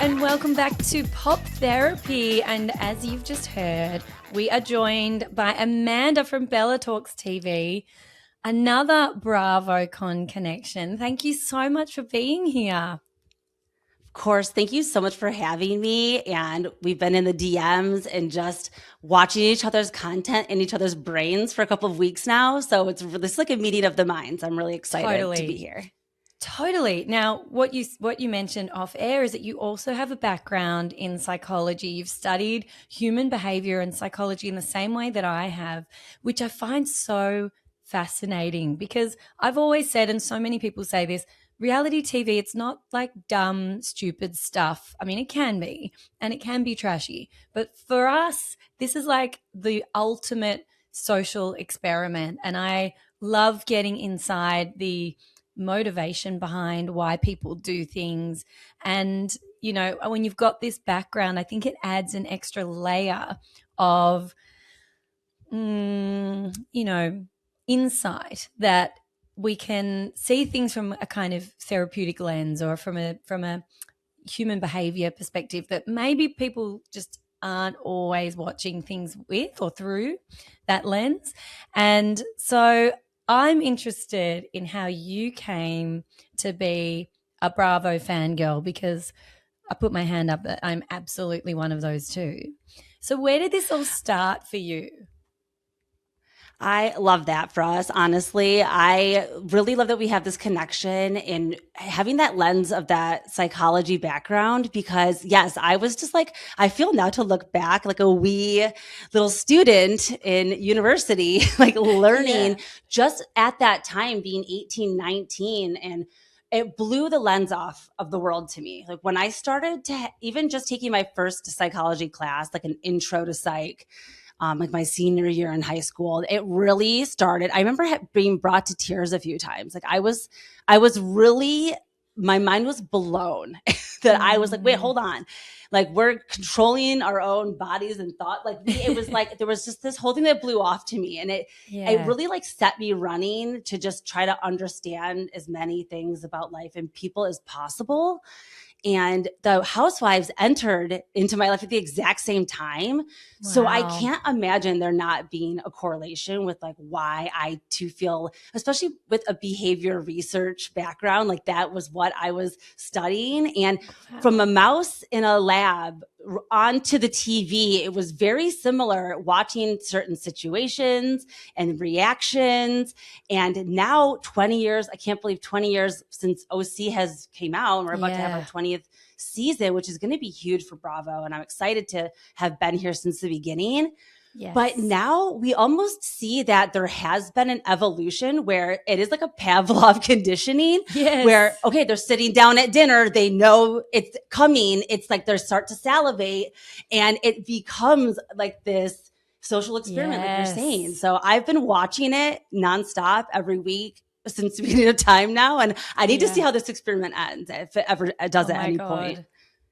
and welcome back to Pop Therapy. And as you've just heard, we are joined by Amanda from Bella Talks TV, another BravoCon connection. Thank you so much for being here. Of course, thank you so much for having me. And we've been in the DMs and just watching each other's content in each other's brains for a couple of weeks now. So this is like a meeting of the minds. I'm really excited to be here. Totally. Now, what you mentioned off air is that you also have a background in psychology. You've studied human behavior and psychology in the same way that I have, which I find so fascinating because I've always said, and so many people say this, reality TV, it's not like dumb, stupid stuff. I mean, it can be, and it can be trashy. But for us, this is like the ultimate social experiment. And I love getting inside the motivation behind why people do things. And, you know, when you've got this background, I think it adds an extra layer of, insight that we can see things from a kind of therapeutic lens or from a human behavior perspective that maybe people just aren't always watching things with or through that lens. And so I'm interested in how you came to be a Bravo fangirl because I put my hand up that I'm absolutely one of those too. So where did this all start for you? I love that for us. Honestly, I really love that we have this connection in having that lens of that psychology background because yes, I was just like, I feel now to look back like a wee little student in university, like learning just at that time being 18, 19 and it blew the lens off of the world to me. Like when I started to even just taking my first psychology class, like an intro to psych, like my senior year in high school, it really started. I remember being brought to tears a few times. Like I was really, my mind was blown that I was like, wait, hold on. Like we're controlling our own bodies and thought. Like it was like, there was just this whole thing that blew off to me. And it really like set me running to just try to understand as many things about life and people as possible. And the housewives entered into my life at the exact same time. Wow. So I can't imagine there not being a correlation with like why I too feel, especially with a behavior research background, like that was what I was studying. And from a mouse in a lab onto the TV, it was very similar watching certain situations and reactions. And now 20 years, I can't believe 20 years since OC has came out and we're about to have our 20th season, which is going to be huge for Bravo. And I'm excited to have been here since the beginning. Yes. But now we almost see that there has been an evolution where it is like a Pavlov conditioning where, okay, they're sitting down at dinner. They know it's coming. It's like they start to salivate and it becomes like this social experiment, like you're saying. So I've been watching it nonstop every week since the beginning of time now. And I need to see how this experiment ends, if it ever does at any point.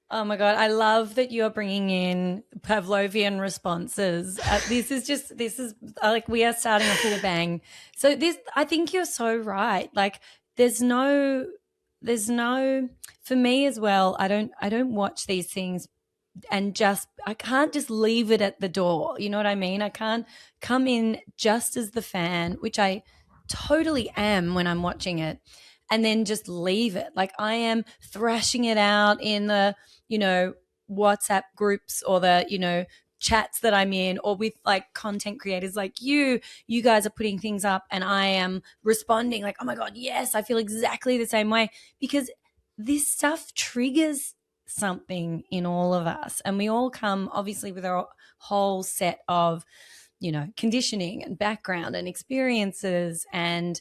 Oh my God. I love that you're bringing in Pavlovian responses. This is like we are starting off with a bang. So I think you're so right. Like there's no, for me as well, I don't watch these things and I can't just leave it at the door. You know what I mean? I can't come in just as the fan, which I totally am when I'm watching it, and then just leave it. Like I am thrashing it out in the, WhatsApp groups or the, chats that I'm in or with like content creators like you guys are putting things up and I am responding like, oh my God, yes, I feel exactly the same way because this stuff triggers something in all of us. And we all come obviously with our whole set of, conditioning and background and experiences. And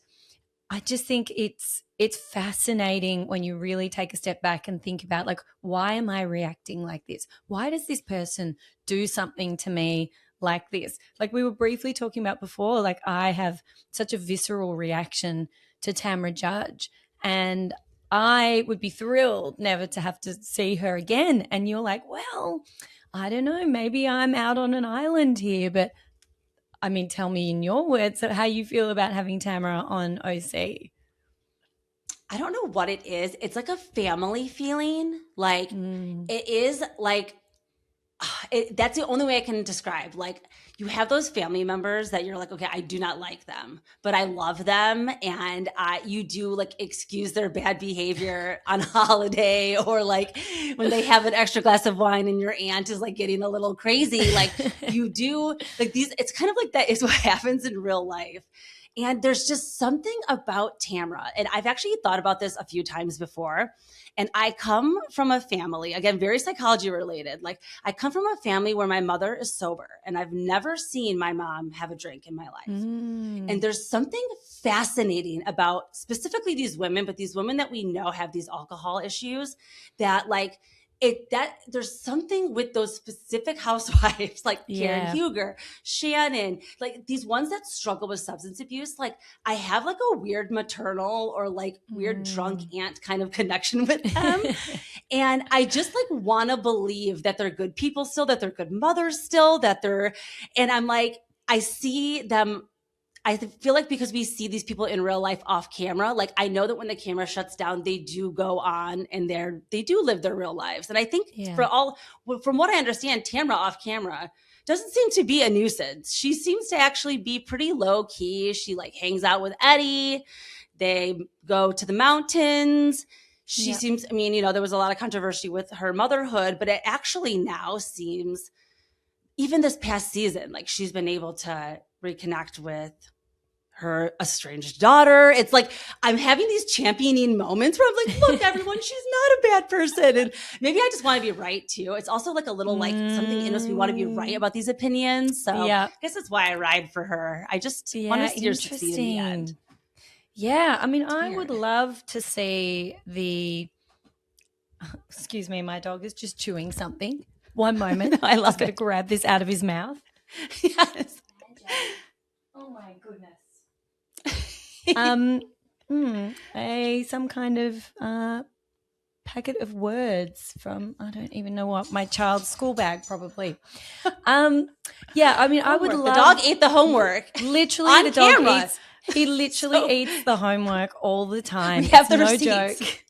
I just think it's fascinating when you really take a step back and think about like, why am I reacting like this? Why does this person do something to me like this? Like we were briefly talking about before, like I have such a visceral reaction to Tamra Judge and I would be thrilled never to have to see her again. And you're like, well, I don't know, maybe I'm out on an island here, but I mean, tell me in your words how you feel about having Tamara on OC. I don't know what it is. It's like a family feeling. Like it is like that's the only way I can describe. Like you have those family members that you're like, okay, I do not like them, but I love them, and you do like excuse their bad behavior on holiday, or like when they have an extra glass of wine and your aunt is like getting a little crazy. Like you do like these. It's kind of like that is what happens in real life. And there's just something about Tamra. And I've actually thought about this a few times before. And I come from a family, again, very psychology related. Like I come from a family where my mother is sober, and I've never seen my mom have a drink in my life. And there's something fascinating about specifically these women, but these women that we know have these alcohol issues, that like there's something with those specific housewives like Karen Huger, Shannon, like these ones that struggle with substance abuse. Like I have like a weird maternal or like weird drunk aunt kind of connection with them. And I just like want to believe that they're good people still, that they're good mothers still, and I'm like, I see them. I feel like because we see these people in real life off camera, like I know that when the camera shuts down, they do go on and they do live their real lives. And I think from what I understand, Tamra off camera doesn't seem to be a nuisance. She seems to actually be pretty low key. She like hangs out with Eddie. They go to the mountains. She seems, I mean, there was a lot of controversy with her motherhood, but it actually now seems, even this past season, like she's been able to reconnect with her estranged daughter. It's like I'm having these championing moments where I'm like, look, everyone, she's not a bad person. And maybe I just want to be right too. It's also like a little like something in us. We want to be right about these opinions. So I guess that's why I ride for her. I just want to see her succeed in the end. Yeah. I mean, I would love to see excuse me, my dog is just chewing something. One moment. I love going to grab this out of his mouth. Yes. Oh my goodness. Some kind of packet of words from, I don't even know what, my child's school bag probably. I mean, I would love. The dog ate the homework. Literally, on the dog camera. eats. He literally eats the homework all the time. We have the no receipts. Joke.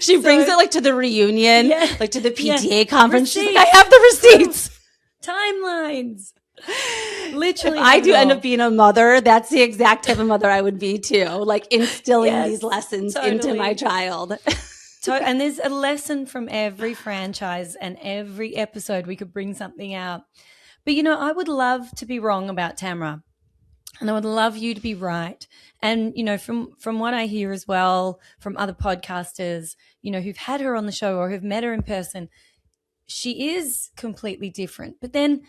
She brings it like to the reunion, like to the PTA conference. Receipts. She's like, I have the receipts. Timelines. Literally. If I do end up being a mother, that's the exact type of mother I would be too. Like instilling these lessons into my child. And there's a lesson from every franchise and every episode we could bring something out. But, I would love to be wrong about Tamra. And I would love you to be right. And, from what I hear as well from other podcasters, who've had her on the show or who've met her in person, she is completely different. But then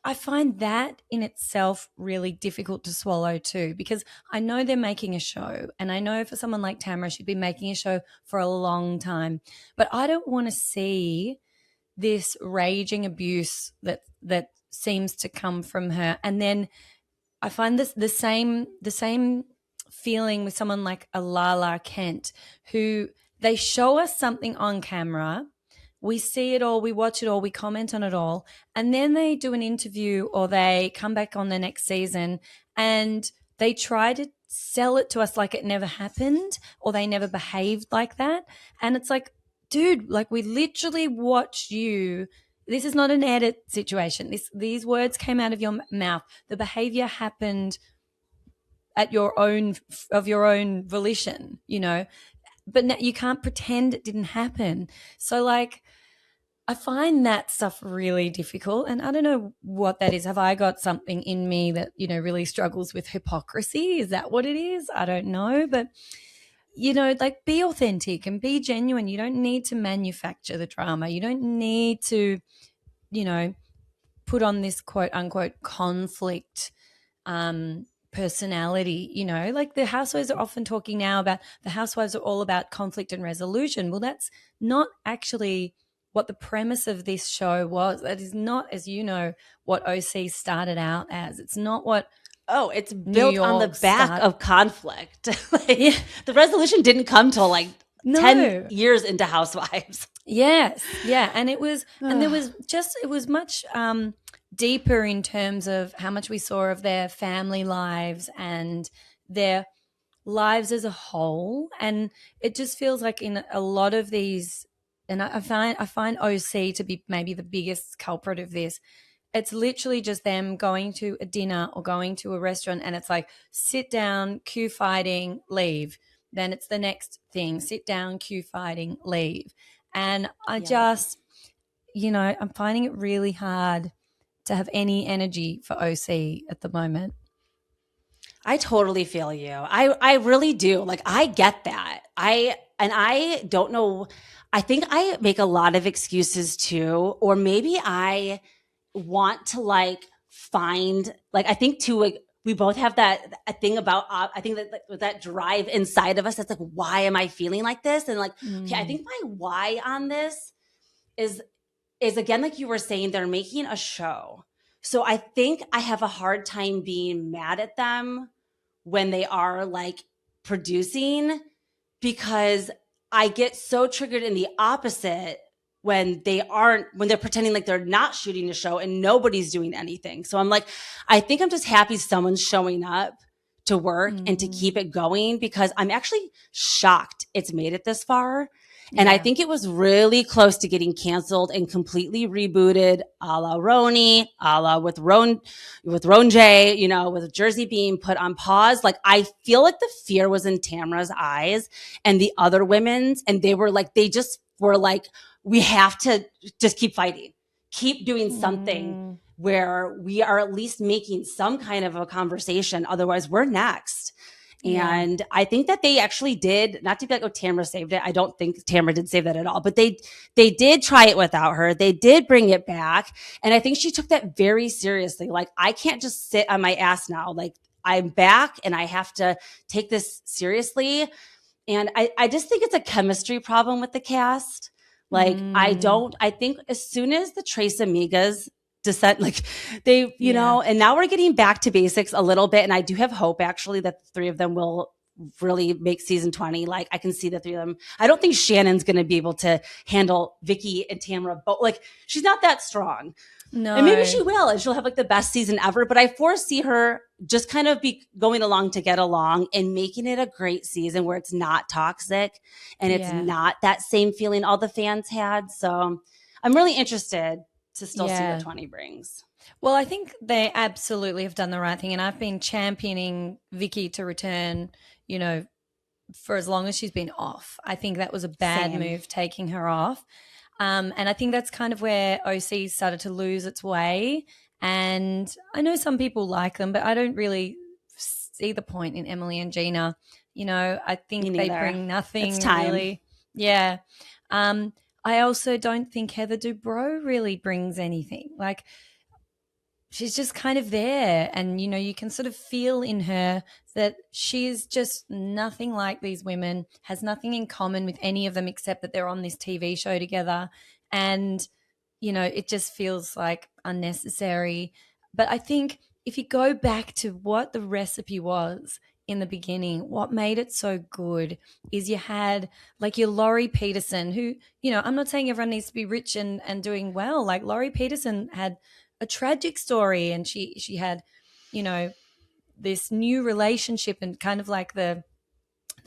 I find that in itself really difficult to swallow too, because I know they're making a show, and I know for someone like Tamara, she'd been making a show for a long time, but I don't want to see this raging abuse that seems to come from her. And then I find the same feeling with someone like a Lala Kent, who they show us something on camera. We see it all, we watch it all, we comment on it all, and then they do an interview or they come back on the next season and they try to sell it to us like it never happened or they never behaved like that. And it's like, dude, like we literally watched you. This is not an edit situation. These words came out of your mouth. The behavior happened at your own volition, but you can't pretend it didn't happen. So like, I find that stuff really difficult, and I don't know what that is. Have I got something in me that, really struggles with hypocrisy? Is that what it is? I don't know, but like be authentic and be genuine. You don't need to manufacture the drama. You don't need to, put on this quote unquote conflict personality, like the housewives are often talking now about the housewives are all about conflict and resolution. Well, that's not actually what the premise of this show was. That is not, as you know, what OC started out as. It's not what it's built on the back of conflict. The resolution didn't come till 10 years into Housewives. Yes. Yeah. And it was it was much deeper in terms of how much we saw of their family lives and their lives as a whole. And it just feels like in a lot of these, and I find OC to be maybe the biggest culprit of this. It's literally just them going to a dinner or going to a restaurant, and it's like sit down, cue fighting, leave. Then it's the next thing, sit down, cue fighting, leave. And I Yeah. just, I'm finding it really hard to have any energy for OC at the moment. I totally feel you. I really do. Like I get that. I don't know. I think I make a lot of excuses too, or maybe I want to like find like I think too like we both have that a thing about I think that like, that drive inside of us that's like why am I feeling like this and like okay I Mm, think my why on this is is again like you were saying they're making a show. So I think I have a hard time being mad at them when they are like producing because I get so triggered in the opposite when they're pretending like they're not shooting a show and nobody's doing anything. So I'm like, I think I'm just happy someone's showing up to work and to mm, keep it going because I'm actually shocked it's made it this far. And I yeah. think it was really close to getting canceled and completely rebooted a la Roni, a la with Ron J, with Jersey being put on pause. Like I feel like the fear was in Tamra's eyes and the other women's, and they just were like, we have to just keep fighting, keep doing something Mm, where we are at least making some kind of a conversation. Otherwise, we're next. yeah. And I think that they actually did, not to be like, oh, Tamra saved it. I don't think Tamra did save that at all, but they did try it without her. They did bring it back. And I think she took that very seriously. Like, I can't just sit on my ass now. Like, I'm back and I have to take this seriously. And I just think it's a chemistry problem with the cast. Like, Mm, I think as soon as the Trace Amigas descent, like they, yeah. and now we're getting back to basics a little bit. And I do have hope actually that the three of them will really make season 20. Like I can see the three of them. I don't think Shannon's going to be able to handle Vicky and Tamara, but like she's not that strong. And maybe No. she will, and she'll have like the best season ever. But I foresee her just kind of be going along to get along and making it a great season where it's not toxic and it's Yeah. not that same feeling all the fans had. So I'm really interested to still see what Yeah. 20 brings. Well, I think they absolutely have done the right thing. And I've been championing Vicky to return, you know, for as long as she's been off. I think that was a bad Same. move taking her off. And I think that's kind of where OC started to lose its way. And I know some people like them, but I don't really see the point in Emily and Gina. I Me think they neither. bring It's nothing time. really. Yeah. Um, I also don't think Heather Dubrow really brings anything. Like, she's just kind of there, and you can sort of feel in her that she's just nothing like these women, has nothing in common with any of them except that they're on this TV show together. And it just feels like unnecessary. But I think if you go back to what the recipe was in the beginning, what made it so good is you had like your Laurie Peterson, who, I'm not saying everyone needs to be rich and doing well. Like Laurie Peterson had a tragic story, and she had, you know, this new relationship, and kind of like the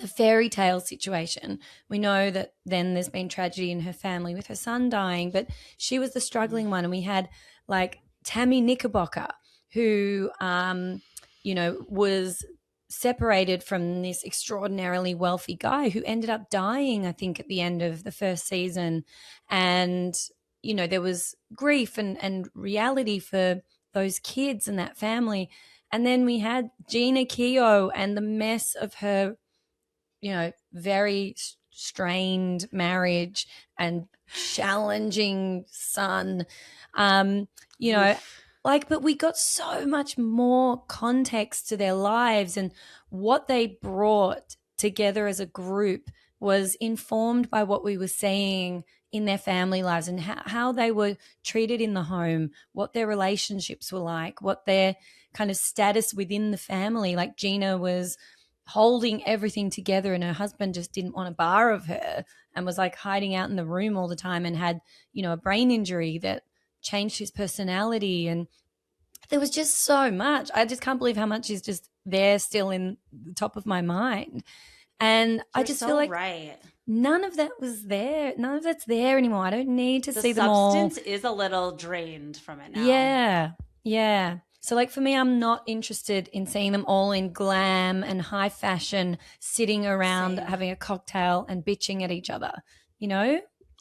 fairy tale situation. We know that then there's been tragedy in her family with her son dying, but she was the struggling one. And we had like Tammy Knickerbocker, who, was separated from this extraordinarily wealthy guy who ended up dying, I think, at the end of the first season. And, there was grief and reality for those kids and that family. And then we had Gina Keogh and the mess of her, very strained marriage and challenging son. Um, you know, Oof. but we got so much more context to their lives, and what they brought together as a group was informed by what we were seeing in their family lives, and how they were treated in the home, what their relationships were like, what their kind of status within the family. Like Gina was holding everything together, and her husband just didn't want a bar of her and was like hiding out in the room all the time, and had, a brain injury that changed his personality. And there was just so much. I just can't believe how much is just they're still in the top of my mind. And I You're just so feel like right. none of that was there. None of that's there anymore. I don't need to The see them all. substance is a little drained from it now. Yeah. Yeah. So, like, for me, I'm not interested in seeing them all in glam and high fashion, sitting around Same. having a cocktail and bitching at each other, you know?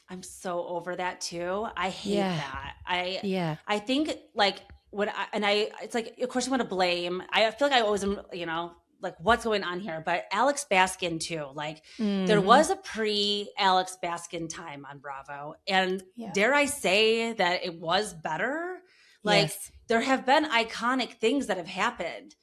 I'm so over that too. I hate Yeah. that. I Yeah. I think like it's like of course you want to blame. I feel like I always am, like what's going on here. But Alex Baskin too. Like there Mm-hmm. was a pre Alex Baskin time on Bravo, and Yeah. dare I say that it was better. Like Yes. there have been iconic things that have happened.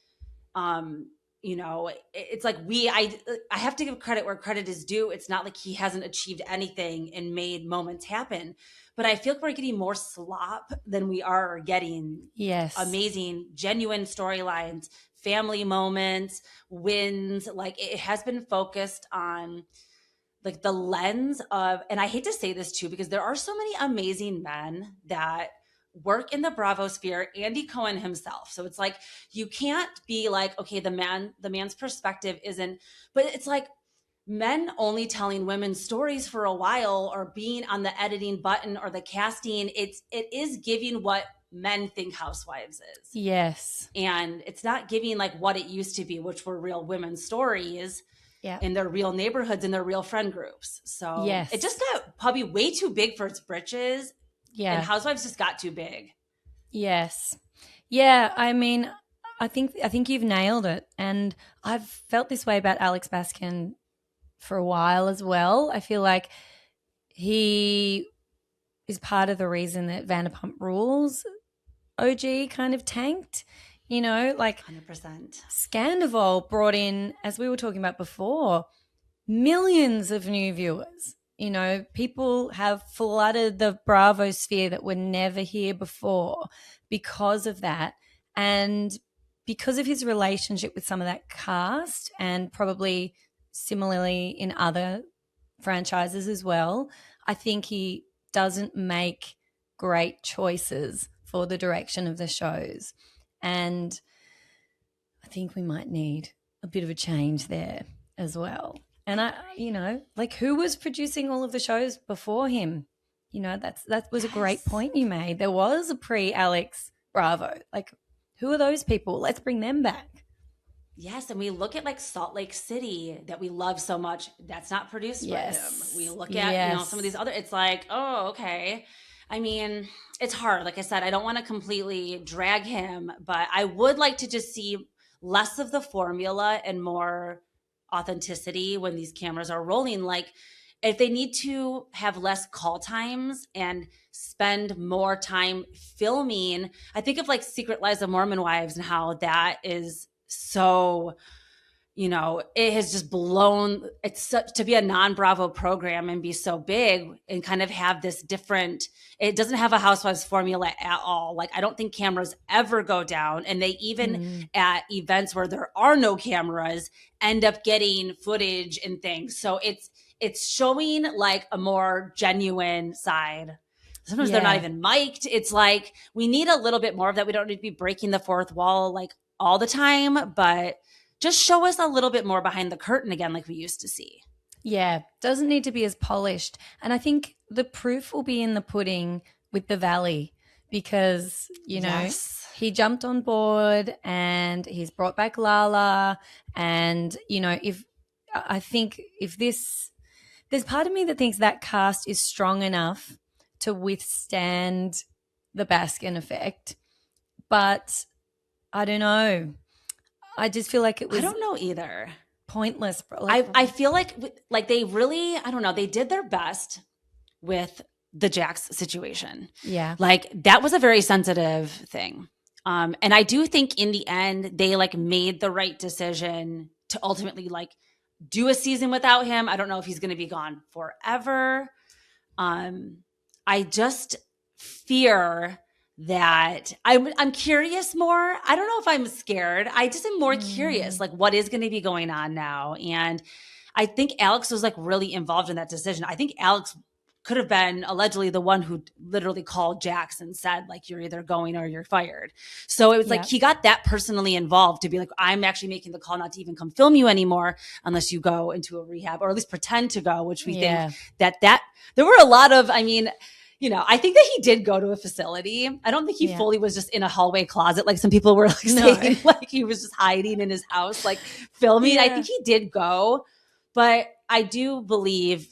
um it's like I have to give credit where credit is due. It's not like he hasn't achieved anything and made moments happen, but I feel like we're getting more slop than we are getting Yes. amazing genuine storylines, family moments, wins. Like it has been focused on like the lens of, and I hate to say this too because there are so many amazing men that work in the Bravosphere, Andy Cohen himself. So it's like you can't be like, okay, the man's perspective isn't, but it's like men only telling women's stories for a while or being on the editing button or the casting. It is giving what men think Housewives is. Yes. And it's not giving like what it used to be, which were real women's stories Yeah. in their real neighborhoods and their real friend groups. So it just Yes. got probably way too big for its britches. And Yeah. Housewives just got too big. Yes. Yeah. I mean, I think you've nailed it. And I've felt this way about Alex Baskin for a while as well. I feel like he is part of the reason that Vanderpump Rules OG kind of tanked. Like 100%. Scandival brought in, as we were talking about before, millions of new viewers. People have flooded the Bravo sphere that were never here before because of that. And because of his relationship with some of that cast, and probably similarly in other franchises as well, I think he doesn't make great choices for the direction of the shows. And I think we might need a bit of a change there as well. And like who was producing all of the shows before him? That was a great point you made. There was a pre-Alex Bravo. Like, who are those people? Let's bring them back. Yes, and we look at like Salt Lake City that we love so much. That's not produced by him. Yes. We look at, Yes. some of these other, it's like, oh, okay. I mean, it's hard. Like I said, I don't want to completely drag him, but I would like to just see less of the formula and more authenticity when these cameras are rolling. Like if they need to have less call times and spend more time filming, I think of like Secret Lives of Mormon Wives and how that is so, it has just blown. It's such to be a non-Bravo program and be so big and kind of have this different, it doesn't have a Housewives formula at all. Like I don't think cameras ever go down, and they even at events where there are no cameras end up getting footage and things. So it's showing like a more genuine side. Sometimes they're not even mic'd. It's like we need a little bit more of that. We don't need to be breaking the fourth wall like all the time, but just show us a little bit more behind the curtain again, like we used to see. Yeah, doesn't need to be as polished. And I think the proof will be in the pudding with the Valley because, Yes. he jumped on board and he's brought back Lala. And, I think if there's part of me that thinks that cast is strong enough to withstand the Baskin effect. But I don't know. I just feel like it was I don't know either. pointless. I feel like they really, I don't know, they did their best with the Jax situation. Yeah. Like that was a very sensitive thing. And I do think in the end, they like made the right decision to ultimately like do a season without him. I don't know if he's going to be gone forever. I just fear that I'm curious more. I don't know if I'm scared. I just am more curious, like what is going to be going on now. And I think Alex was like really involved in that decision. I think Alex could have been allegedly the one who literally called Jax and said, like, you're either going or you're fired. So it was like he got that personally involved to be like, I'm actually making the call not to even come film you anymore unless you go into a rehab, or at least pretend to go, which we think that there were a lot of, I mean, you know, I think that he did go to a facility. I don't think he fully was just in a hallway closet like some people were like saying, like he was just hiding in his house, like filming. I think he did go, but I do believe,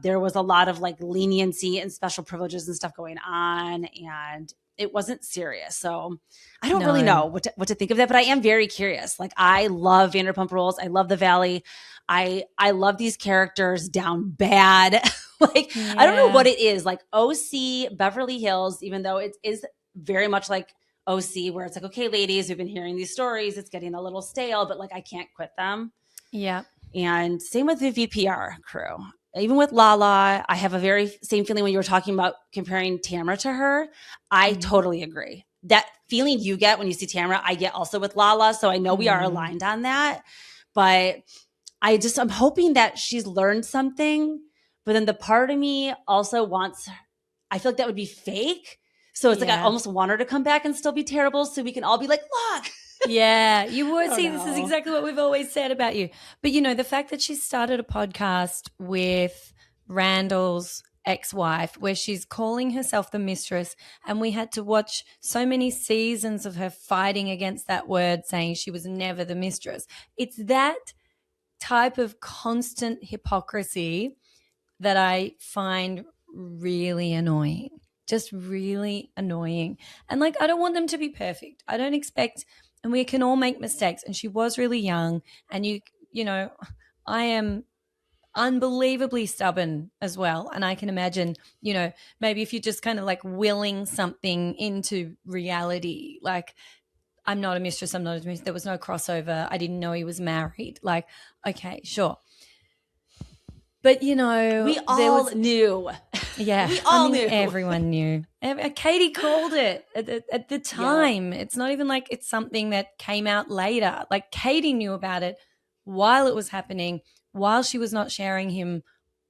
there was a lot of like leniency and special privileges and stuff going on, and it wasn't serious. So I don't really know what to think of that, but I am very curious. Like, I love Vanderpump Rules. I love the Valley. I love these characters down bad. Like, I don't know what it is. Like OC, Beverly Hills, even though it is very much like OC, where it's like, okay, ladies, we've been hearing these stories. It's getting a little stale, but like, I can't quit them. Yeah. And same with the VPR crew. Even with Lala, I have a very same feeling when you were talking about comparing Tamra to her. I totally agree. That feeling you get when you see Tamra, I get also with Lala. So I know we are aligned on that. But I'm hoping that she's learned something. But then the part of me also I feel like that would be fake. So it's like I almost want her to come back and still be terrible so we can all be like, look. Yeah, you would see. This is exactly what we've always said about you. But, you know, the fact that she started a podcast with Randall's ex-wife where she's calling herself the mistress, and we had to watch so many seasons of her fighting against that word, saying she was never the mistress. It's that type of constant hypocrisy that I find really annoying. Just really annoying. And like, I don't want them to be perfect. I don't expect, and we can all make mistakes. And she was really young, and you know, I am unbelievably stubborn as well. And I can imagine, you know, maybe if you're just kind of like willing something into reality, like, I'm not a mistress, I'm not a mistress. There was no crossover. I didn't know he was married. Like, okay, sure. But, you know, we all knew. Yeah. We all knew. Everyone knew. Katie called it at the time. It's not even like it's something that came out later. Like, Katie knew about it while it was happening, while she was not sharing him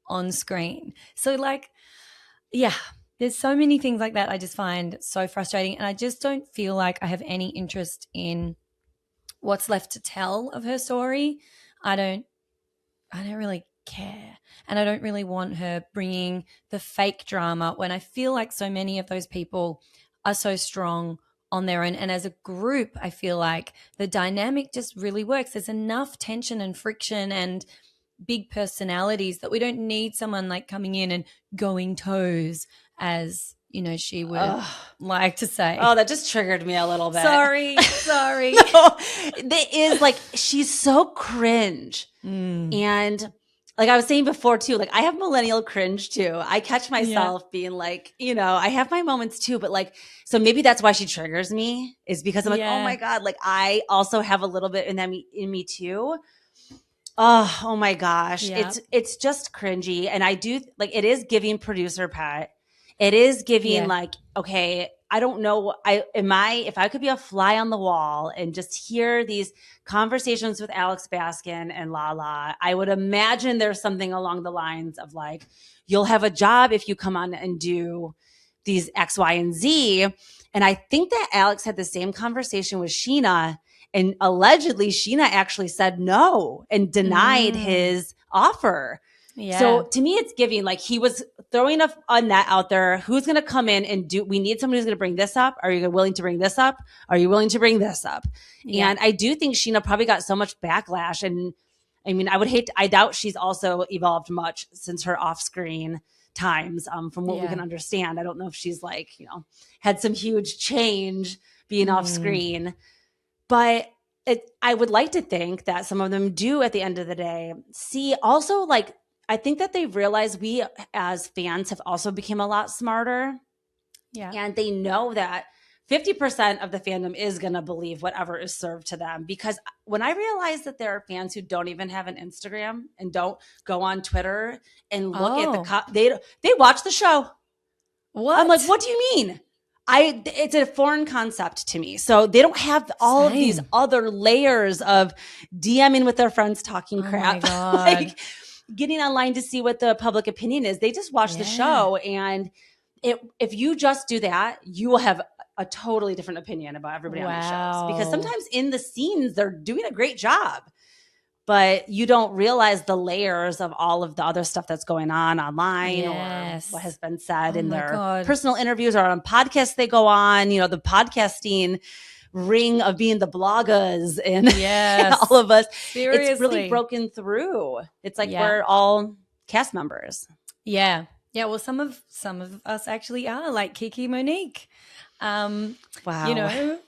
on screen. So, like, yeah, there's so many things like that I just find so frustrating. And I just don't feel like I have any interest in what's left to tell of her story. I don't really care. And I don't really want her bringing the fake drama when I feel like so many of those people are so strong on their own. And as a group, I feel like the dynamic just really works. There's enough tension and friction and big personalities that we don't need someone like coming in and going toes, as, you know, she would like to say. Oh, that just triggered me a little bit. Sorry. No, it is like, she's so cringe. And like I was saying before too, like, I have millennial cringe too. I catch myself being like, you know, I have my moments too, but like, so maybe that's why she triggers me, is because I'm like, oh my God, like, I also have a little bit in me too. Oh my gosh. It's just cringy. And I do, like, it is giving producer pet. It is giving like, okay, I don't know. If I could be a fly on the wall and just hear these conversations with Alex Baskin and Lala, I would imagine there's something along the lines of like, you'll have a job if you come on and do these X, Y, and Z. And I think that Alex had the same conversation with Sheena, and allegedly Sheena actually said no and denied his offer. Yeah. So to me, it's giving like he was throwing a net out there. Who's going to come in and we need somebody who's going to bring this up. Are you willing to bring this up? Are you willing to bring this up? Yeah. And I do think Sheena probably got so much backlash. And I mean, I doubt she's also evolved much since her off-screen times, from what we can understand. I don't know if she's like, you know, had some huge change being off screen, but I would like to think that some of them do at the end of the day see also, like, I think that they realize we as fans have also become a lot smarter. Yeah. And they know that 50% of the fandom is going to believe whatever is served to them. Because when I realize that there are fans who don't even have an Instagram and don't go on Twitter and look at they watch the show. What? I'm like, what do you mean? It's a foreign concept to me. So they don't have all of these other layers of DMing with their friends, talking crap. My God. Like, getting online to see what the public opinion is. They just watch the show, and if you just do that, you will have a totally different opinion about everybody on these shows, because sometimes in the scenes they're doing a great job, but you don't realize the layers of all of the other stuff that's going on online or what has been said in their personal interviews or on podcasts they go on, the podcasting ring of being the bloggers and all of us. Seriously. It's really broken through. It's like we're all cast members. Yeah. Yeah. Well, some of us actually are, like Kiki Monique. Wow.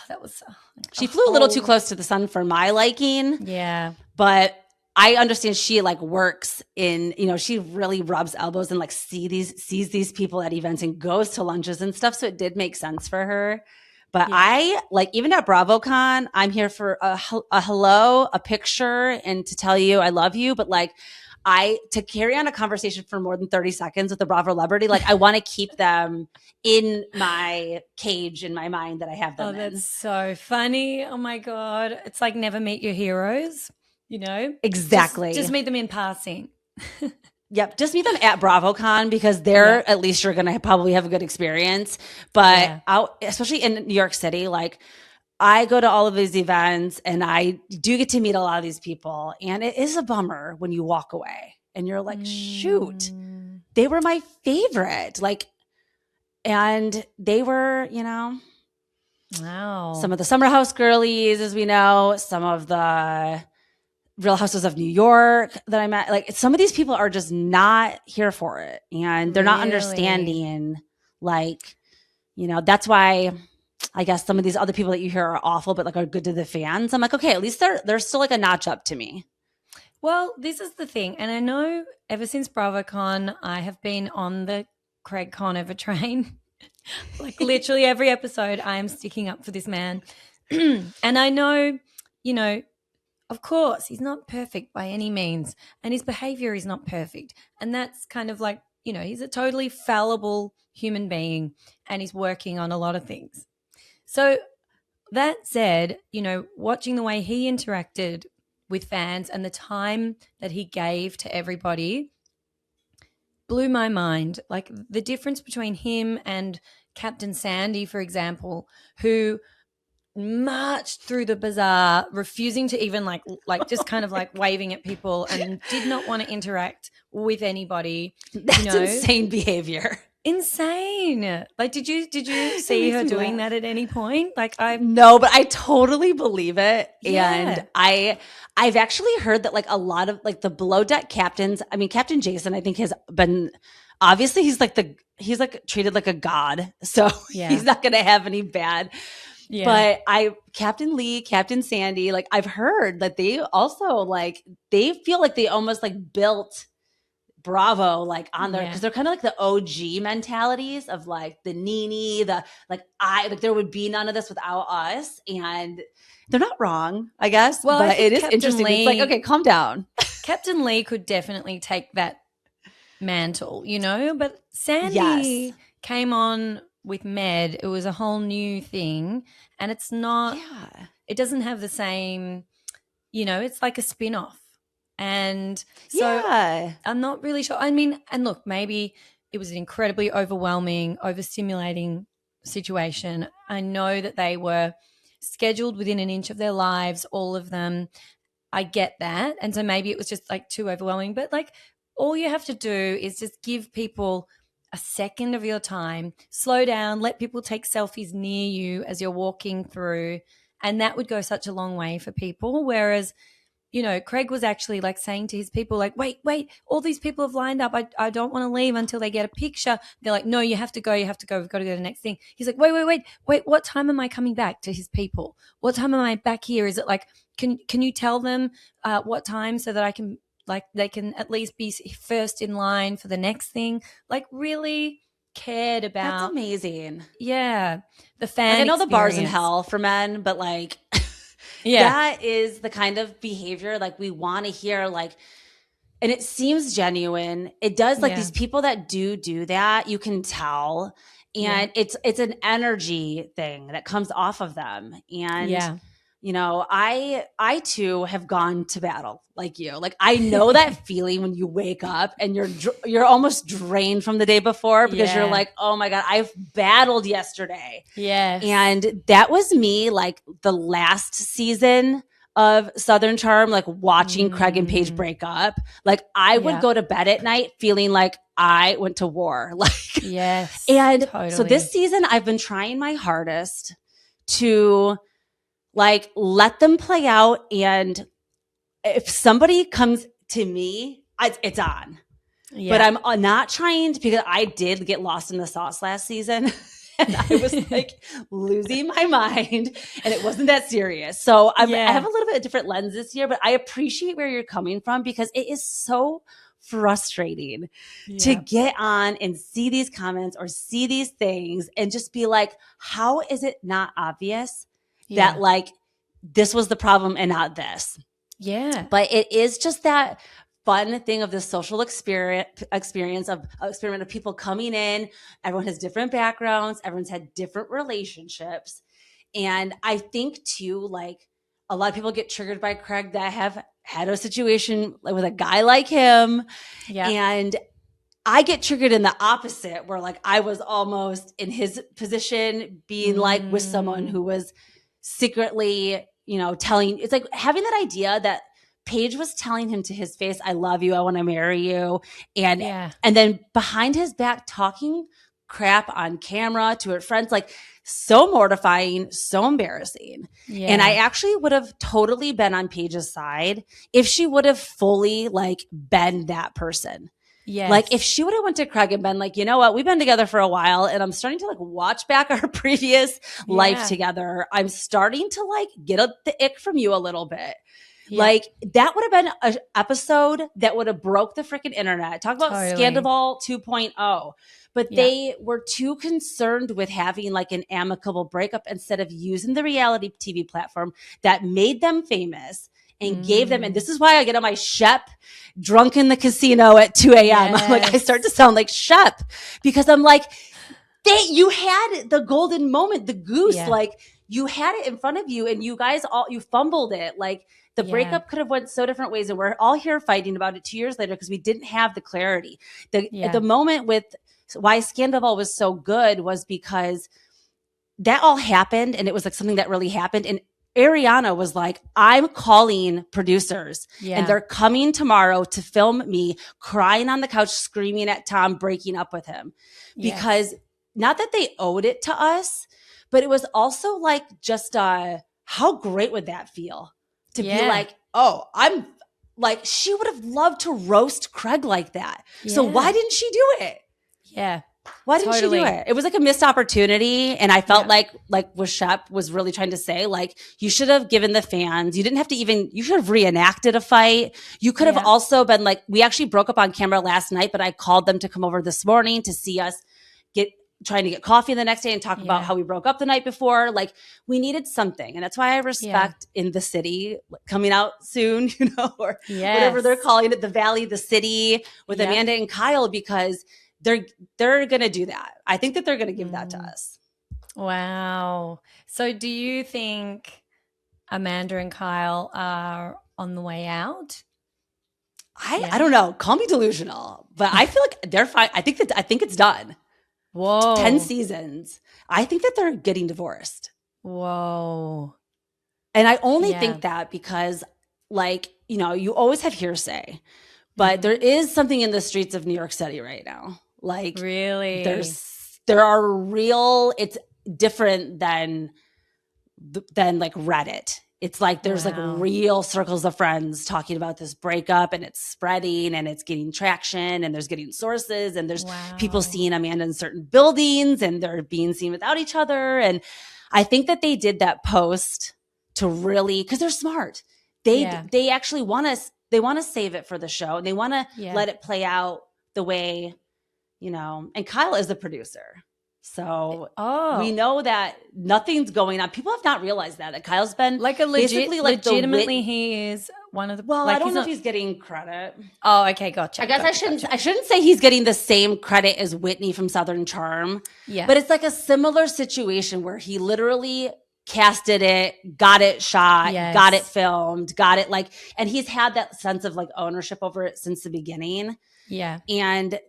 That was she flew a little too close to the sun for my liking. Yeah. But I understand she like works in, she really rubs elbows and like sees these people at events and goes to lunches and stuff. So it did make sense for her. But I like, even at BravoCon, I'm here for a hello, a picture, and to tell you I love you. But like, to carry on a conversation for more than 30 seconds with a Bravo celebrity, like I want to keep them in my cage in my mind that I have them in. That's so funny. Oh my God. It's like never meet your heroes, Exactly. Just meet them in passing. Yep. Just meet them at BravoCon, because there at least you're going to probably have a good experience. But especially in New York City, like I go to all of these events and I do get to meet a lot of these people. And it is a bummer when you walk away and you're like, shoot, they were my favorite. Like, and they were, wow. Some of the Summer House girlies, as we know, some of the Real Houses of New York that I met. Like, some of these people are just not here for it. And they're not understanding, like, that's why I guess some of these other people that you hear are awful, but like are good to the fans. I'm like, okay, at least they're still like a notch up to me. Well, this is the thing. And I know ever since BravoCon, I have been on the Craig Conover train. Like literally every episode I am sticking up for this man. And I know, of course, he's not perfect by any means, and his behavior is not perfect. And that's kind of like, he's a totally fallible human being, and he's working on a lot of things. So that said, watching the way he interacted with fans and the time that he gave to everybody blew my mind. Like the difference between him and Captain Sandy, for example, who marched through the bazaar, refusing to even like just kind of like waving at people, and did not want to interact with anybody. That's insane behavior. Insane. Like, did you see her doing that at any point? Like, no, but I totally believe it. Yeah. And I've actually heard that like a lot of like the below deck captains, I mean, Captain Jason, I think has been, obviously he's like treated like a god. So he's not going to have any bad. Yeah. But Captain Lee, Captain Sandy, like I've heard that they also like, they feel like they almost like built Bravo like on there, because they're kind of like the OG mentalities of like the Nene, there would be none of this without us, and they're not wrong, I guess. Well, but it is interesting. It's like, okay, calm down. Captain Lee could definitely take that mantle, but Sandy came on with Med. It was a whole new thing, and it's not. Yeah. It doesn't have the same. It's like a spin-off. And so I'm not really sure. I mean, and look, maybe it was an incredibly overwhelming, overstimulating situation. I know that they were scheduled within an inch of their lives, all of them. I get that. And so maybe it was just like too overwhelming. But like all you have to do is just give people a second of your time, slow down, let people take selfies near you as you're walking through. And that would go such a long way for people. Whereas Craig was actually like saying to his people, like, wait, all these people have lined up. I don't want to leave until they get a picture. They're like, no, you have to go. We've got to go to the next thing. He's like, wait. What time am I coming back to his people? What time am I back here? Is it like, can you tell them what time so that I can, like, they can at least be first in line for the next thing? Like really cared about. That's amazing. Yeah. The fan I know the bar's in hell for men, but like – that is the kind of behavior like we want to hear, like, and it seems genuine. It does, like these people that do that, you can tell, and it's an energy thing that comes off of them. And you know, I too have gone to battle like you. Like I know that feeling when you wake up and you're almost drained from the day before because you're like, oh my God, I've battled yesterday. Yes. And that was me like the last season of Southern Charm, like watching Craig and Paige break up. Like I would go to bed at night feeling like I went to war. Like, yes. And totally. So this season I've been trying my hardest to like let them play out. And if somebody comes to me, it's on. Yeah. But I'm not trying to, because I did get lost in the sauce last season. And I was like losing my mind and it wasn't that serious. So I have a little bit of different lens this year, but I appreciate where you're coming from because it is so frustrating to get on and see these comments or see these things and just be like, how is it not obvious that like this was the problem and not this? Yeah. But it is just that fun thing of this social experiment of people coming in. Everyone has different backgrounds. Everyone's had different relationships. And I think too, like a lot of people get triggered by Craig that have had a situation with a guy like him. Yeah. And I get triggered in the opposite where like I was almost in his position being like with someone who was secretly, you know, it's like having that idea that Paige was telling him to his face, I love you, I want to marry you. And then behind his back talking crap on camera to her friends, like so mortifying, so embarrassing. Yeah. And I actually would have totally been on Paige's side if she would have fully like been that person. Yes. Like if she would have went to Craig and been like, you know what, we've been together for a while and I'm starting to like watch back our previous life together. I'm starting to like get the ick from you a little bit. Yeah. Like that would have been an episode that would have broke the freaking internet. Talk about Scandal 2.0. But they were too concerned with having like an amicable breakup instead of using the reality TV platform that made them famous and gave them, and this is why I get on my Shep drunk in the casino at 2 a.m. Yes. I'm like, I start to sound like Shep because I'm like, you had the golden moment, the goose, like you had it in front of you and you guys you fumbled it. Like the breakup could have went so different ways and we're all here fighting about it 2 years later because we didn't have the clarity. The moment with why Scandal was so good was because that all happened and it was like something that really happened. And Ariana was like, I'm calling producers and they're coming tomorrow to film me crying on the couch, screaming at Tom, breaking up with him. Because not that they owed it to us, but it was also like just how great would that feel to be like, oh, I'm like, she would have loved to roast Craig like that. So why didn't she do it? Yeah. Why didn't she do it? It was like a missed opportunity. And I felt like what Shep was really trying to say, like, you should have given the fans, you didn't have to you should have reenacted a fight. You could have also been like, we actually broke up on camera last night, but I called them to come over this morning to see us trying to get coffee the next day and talk about how we broke up the night before. Like we needed something. And that's why I respect In the City coming out soon, you know, or whatever they're calling it, The Valley, The City with Amanda and Kyle, because they're going to do that. I think that they're going to give that to us. Wow. So do you think Amanda and Kyle are on the way out? I don't know. Call me delusional, but I feel like they're fine. I think it's done. Whoa. 10 seasons. I think that they're getting divorced. Whoa. And I only think that because like, you know, you always have hearsay, but there is something in the streets of New York City right now. Like really, there are real. It's different than like Reddit. It's like there's like real circles of friends talking about this breakup, and it's spreading, and it's getting traction, and there's getting sources, and there's people seeing Amanda in certain buildings, and they're being seen without each other. And I think that they did that post to really, because they're smart. They actually want to save it for the show, and they want to let it play out the way. You know, and Kyle is the producer. So we know that nothing's going on. People have not realized that Kyle's been like a legitimately he is one of the. Well, like I don't know if he's getting credit. Oh, okay, gotcha. I guess I shouldn't say he's getting the same credit as Whitney from Southern Charm. Yeah, but it's like a similar situation where he literally casted it, got it shot, got it Yes. filmed, got it like, and he's had that sense of like ownership over it since the beginning. Yeah. And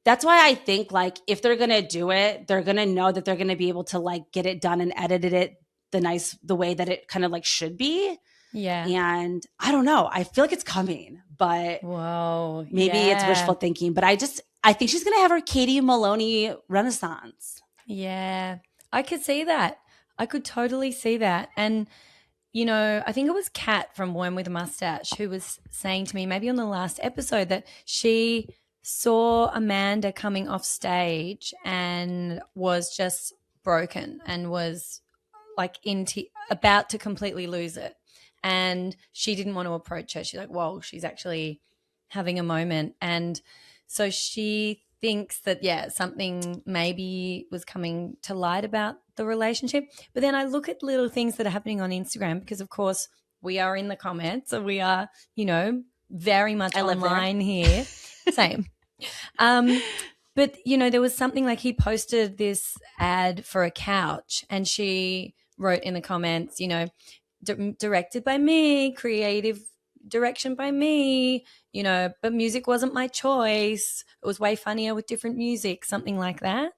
that's why I think like if they're going to do it, they're going to know that they're going to be able to like get it done and edited it the way that it kind of like should be. Yeah. And I don't know. I feel like it's coming, but Whoa. maybe it's wishful thinking. But I think she's going to have her Katie Maloney renaissance. Yeah. I could see that. I could totally see that. And, I think it was Kat from Worm with a Mustache who was saying to me, maybe on the last episode, that she saw Amanda coming off stage and was just broken and was like about to completely lose it. And she didn't want to approach her. She's like, whoa, she's actually having a moment. And so she thinks that, yeah, something maybe was coming to light about the relationship. But then I look at little things that are happening on Instagram because, of course, we are in the comments and we are, very much online here. Same. But, there was something like he posted this ad for a couch and she wrote in the comments, directed by me, creative direction by me, but music wasn't my choice. It was way funnier with different music, something like that.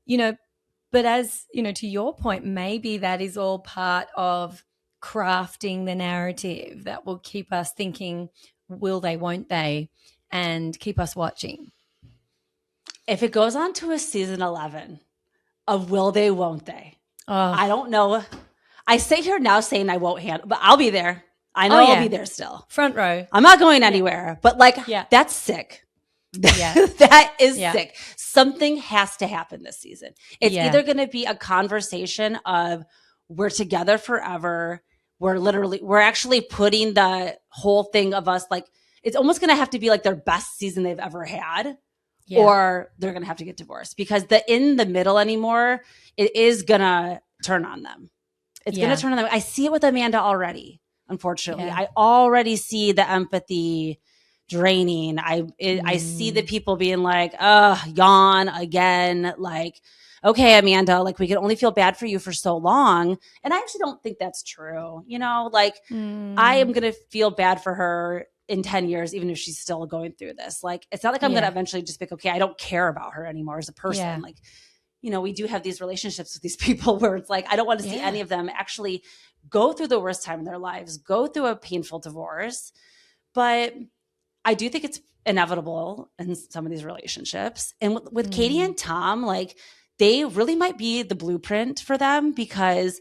But as, to your point, maybe that is all part of crafting the narrative that will keep us thinking, will they, won't they, and keep us watching. If it goes on to a season 11 of will they, won't they? Oh. I don't know. I sit here now saying I won't handle, but I'll be there. I know I'll be there still. Front row. I'm not going anywhere, but like, that's sick. Yeah. That is sick. Something has to happen this season. It's either going to be a conversation of we're together forever. We're actually putting the whole thing of us, like, it's almost going to have to be like their best season they've ever had. Yeah. Or they're going to have to get divorced because in the middle anymore, it is going to turn on them. It's going to turn on them. I see it with Amanda already, unfortunately. I already see the empathy draining. I see the people being like, yawn again. Like, okay, Amanda, like we can only feel bad for you for so long. And I actually don't think that's true. I am going to feel bad for her in 10 years, even if she's still going through this. Like, it's not like I'm going to eventually just be like, okay, I don't care about her anymore as a person. Yeah. Like, we do have these relationships with these people where it's like, I don't want to see any of them actually go through the worst time in their lives, go through a painful divorce. But I do think it's inevitable in some of these relationships. And with Katie and Tom, like, they really might be the blueprint for them because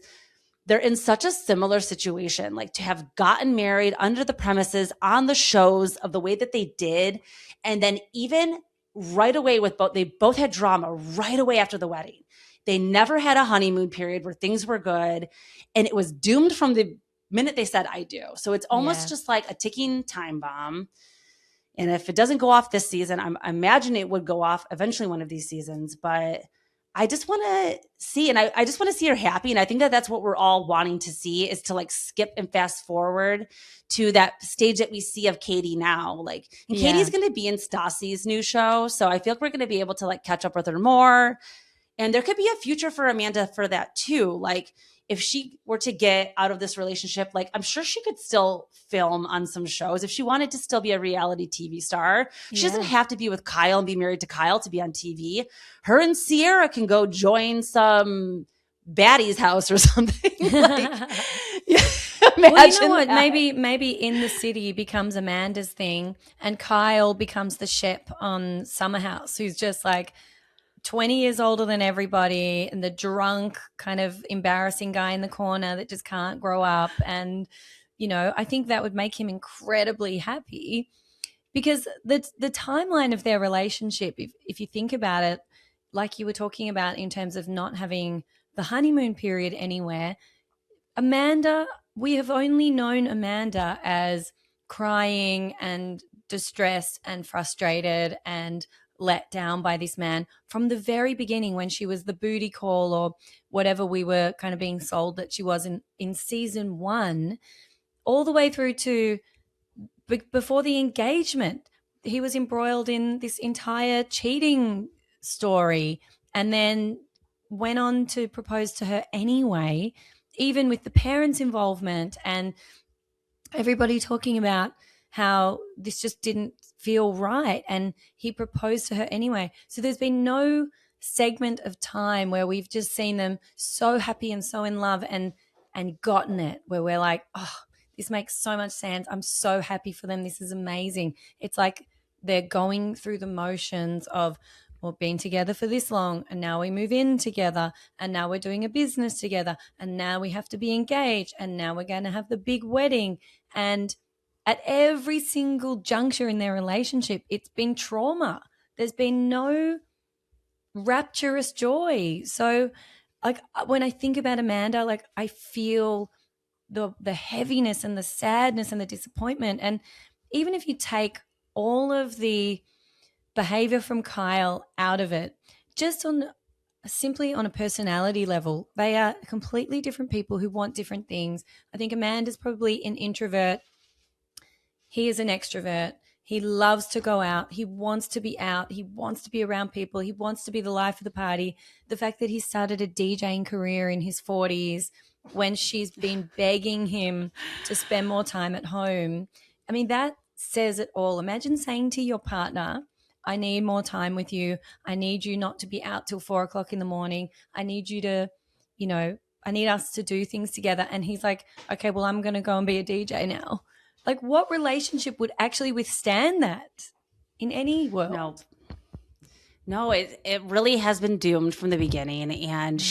they're in such a similar situation, like to have gotten married under the premises on the shows of the way that they did. And then even right away they both had drama right away after the wedding. They never had a honeymoon period where things were good. And it was doomed from the minute they said, I do. So it's almost just like a ticking time bomb. And if it doesn't go off this season, I imagine it would go off eventually one of these seasons, but I just want to see, and I just want to see her happy. And I think that that's what we're all wanting to see is to like skip and fast forward to that stage that we see of Katie now. Like, and Katie's going to be in Stassi's new show. So I feel like we're going to be able to like catch up with her more. And there could be a future for Amanda for that too. Like, if she were to get out of this relationship, like I'm sure she could still film on some shows if she wanted to still be a reality TV star. She doesn't have to be with Kyle and be married to Kyle to be on TV. Her and Sierra can go join some baddie's house or something. Like, well, you know what? That. Maybe In the City becomes Amanda's thing and Kyle becomes the Shep on Summer House, who's just like 20 years older than everybody and the drunk kind of embarrassing guy in the corner that just can't grow up. And, I think that would make him incredibly happy because the timeline of their relationship, if you think about it, like you were talking about in terms of not having the honeymoon period anywhere, Amanda, we have only known Amanda as crying and distressed and frustrated and let down by this man from the very beginning when she was the booty call or whatever we were kind of being sold that she was in season 1, all the way through to before the engagement. He was embroiled in this entire cheating story. And then went on to propose to her anyway, even with the parents' involvement and everybody talking about how this just didn't feel right, and he proposed to her anyway. So there's been no segment of time where we've just seen them so happy and so in love and gotten it, where we're like, oh, this makes so much sense. I'm so happy for them. This is amazing. It's like they're going through the motions of, well, being together for this long, and now we move in together, and now we're doing a business together, and now we have to be engaged, and now we're going to have the big wedding. And at every single juncture in their relationship, it's been trauma. There's been no rapturous joy. So, like, when I think about Amanda, like, I feel the heaviness and the sadness and the disappointment. And even if you take all of the behavior from Kyle out of it, just on simply on a personality level, they are completely different people who want different things. I think Amanda's probably an introvert. He is an extrovert. He loves to go out. He wants to be out. He wants to be around people. He wants to be the life of the party. The fact that he started a DJing career in his 40s when she's been begging him to spend more time at home. I mean, that says it all. Imagine saying to your partner, I need more time with you. I need you not to be out till 4 o'clock in the morning. I need you to, I need us to do things together. And he's like, okay, well, I'm going to go and be a DJ now. Like, what relationship would actually withstand that in any world? No, it really has been doomed from the beginning. And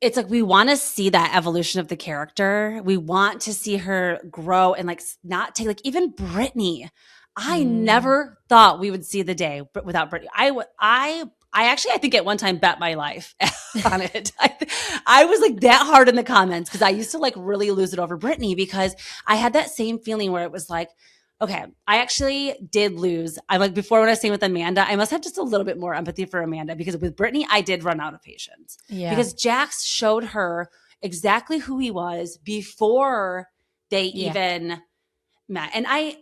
it's like we want to see that evolution of the character. We want to see her grow and like not take, like, even Brittany. I never thought we would see the day without Brittany. I think at one time bet my life on it. I was like that hard in the comments because I used to like really lose it over Brittany because I had that same feeling where it was like, okay, I actually did lose. I'm like, before when I was saying with Amanda, I must have just a little bit more empathy for Amanda because with Brittany, I did run out of patience. Yeah. Because Jax showed her exactly who he was before they even met. And I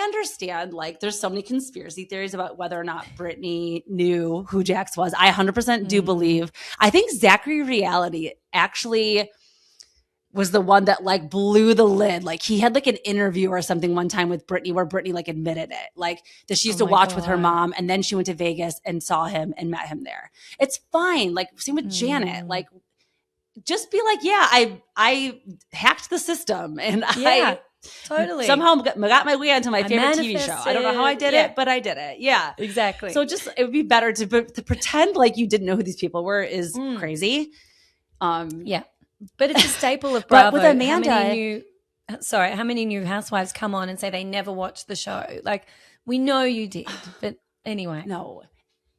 understand, like, there's so many conspiracy theories about whether or not Brittany knew who Jax was. I 100% do believe. I think Zachary Reality actually was the one that like blew the lid. Like he had like an interview or something one time with Brittany where Brittany like admitted it, like that she used to watch with her mom, and then she went to Vegas and saw him and met him there. It's fine. Like same with Janet, like just be like, yeah, I hacked the system and I totally somehow got my way onto my favorite TV show. I don't know how I did it, but I did it. Yeah, exactly. So just, it would be better to pretend like you didn't know who these people were is crazy. Yeah. But it's a staple of Bravo. But with Amanda, how many new housewives come on and say they never watched the show? Like, we know you did, but anyway. No,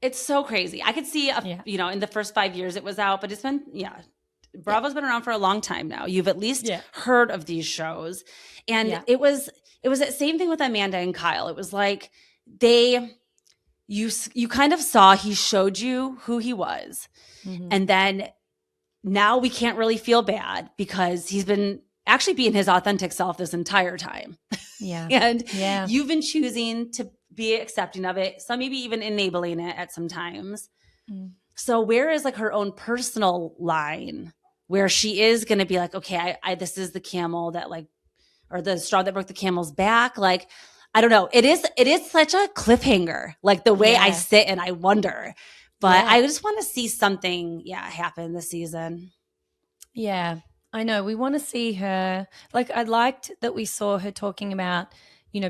it's so crazy. I could see, in the first 5 years it was out, but it's been, Bravo's been around for a long time now. You've at least heard of these shows. And it was that same thing with Amanda and Kyle. It was like you kind of saw, he showed you who he was. Mm-hmm. And then now we can't really feel bad because he's been actually being his authentic self this entire time. Yeah. And you've been choosing to be accepting of it. Some maybe even enabling it at some times. So where is like her own personal line where she is going to be like, okay, I this is the camel that like, or the straw that broke the camel's back. Like, I don't know. It is such a cliffhanger, like the way I sit and I wonder. But I just want to see something, happen this season. Yeah, I know. We want to see her. Like, I liked that we saw her talking about,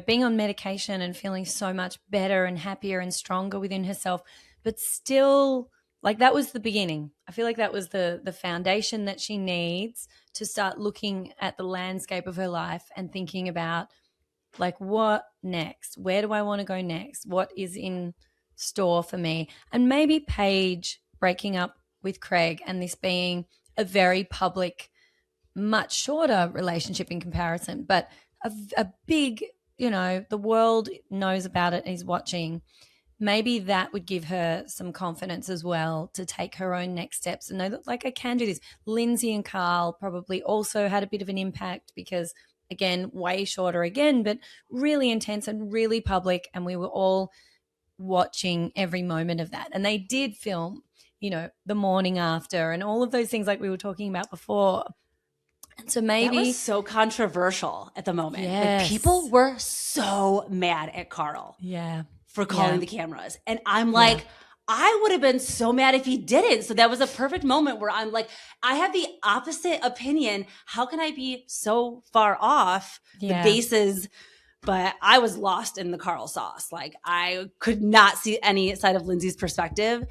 being on medication and feeling so much better and happier and stronger within herself, but still, like, that was the beginning. I feel like that was the foundation that she needs to start looking at the landscape of her life and thinking about, like, what next? Where do I want to go next? What is in store for me? And maybe Paige breaking up with Craig and this being a very public, much shorter relationship in comparison, but a big, the world knows about it and is watching. Maybe that would give her some confidence as well to take her own next steps and know that, like, I can do this. Lindsay and Carl probably also had a bit of an impact because, again, way shorter again, but really intense and really public, and we were all watching every moment of that. And they did film the morning after and all of those things like we were talking about before. And so maybe that was so controversial at the moment. Yes. Like people were so mad at Carl for calling the cameras. And I'm like, I would have been so mad if he didn't. So that was a perfect moment where I'm like, I have the opposite opinion. How can I be so far off the bases? But I was lost in the Carl sauce. Like I could not see any side of Lindsay's perspective.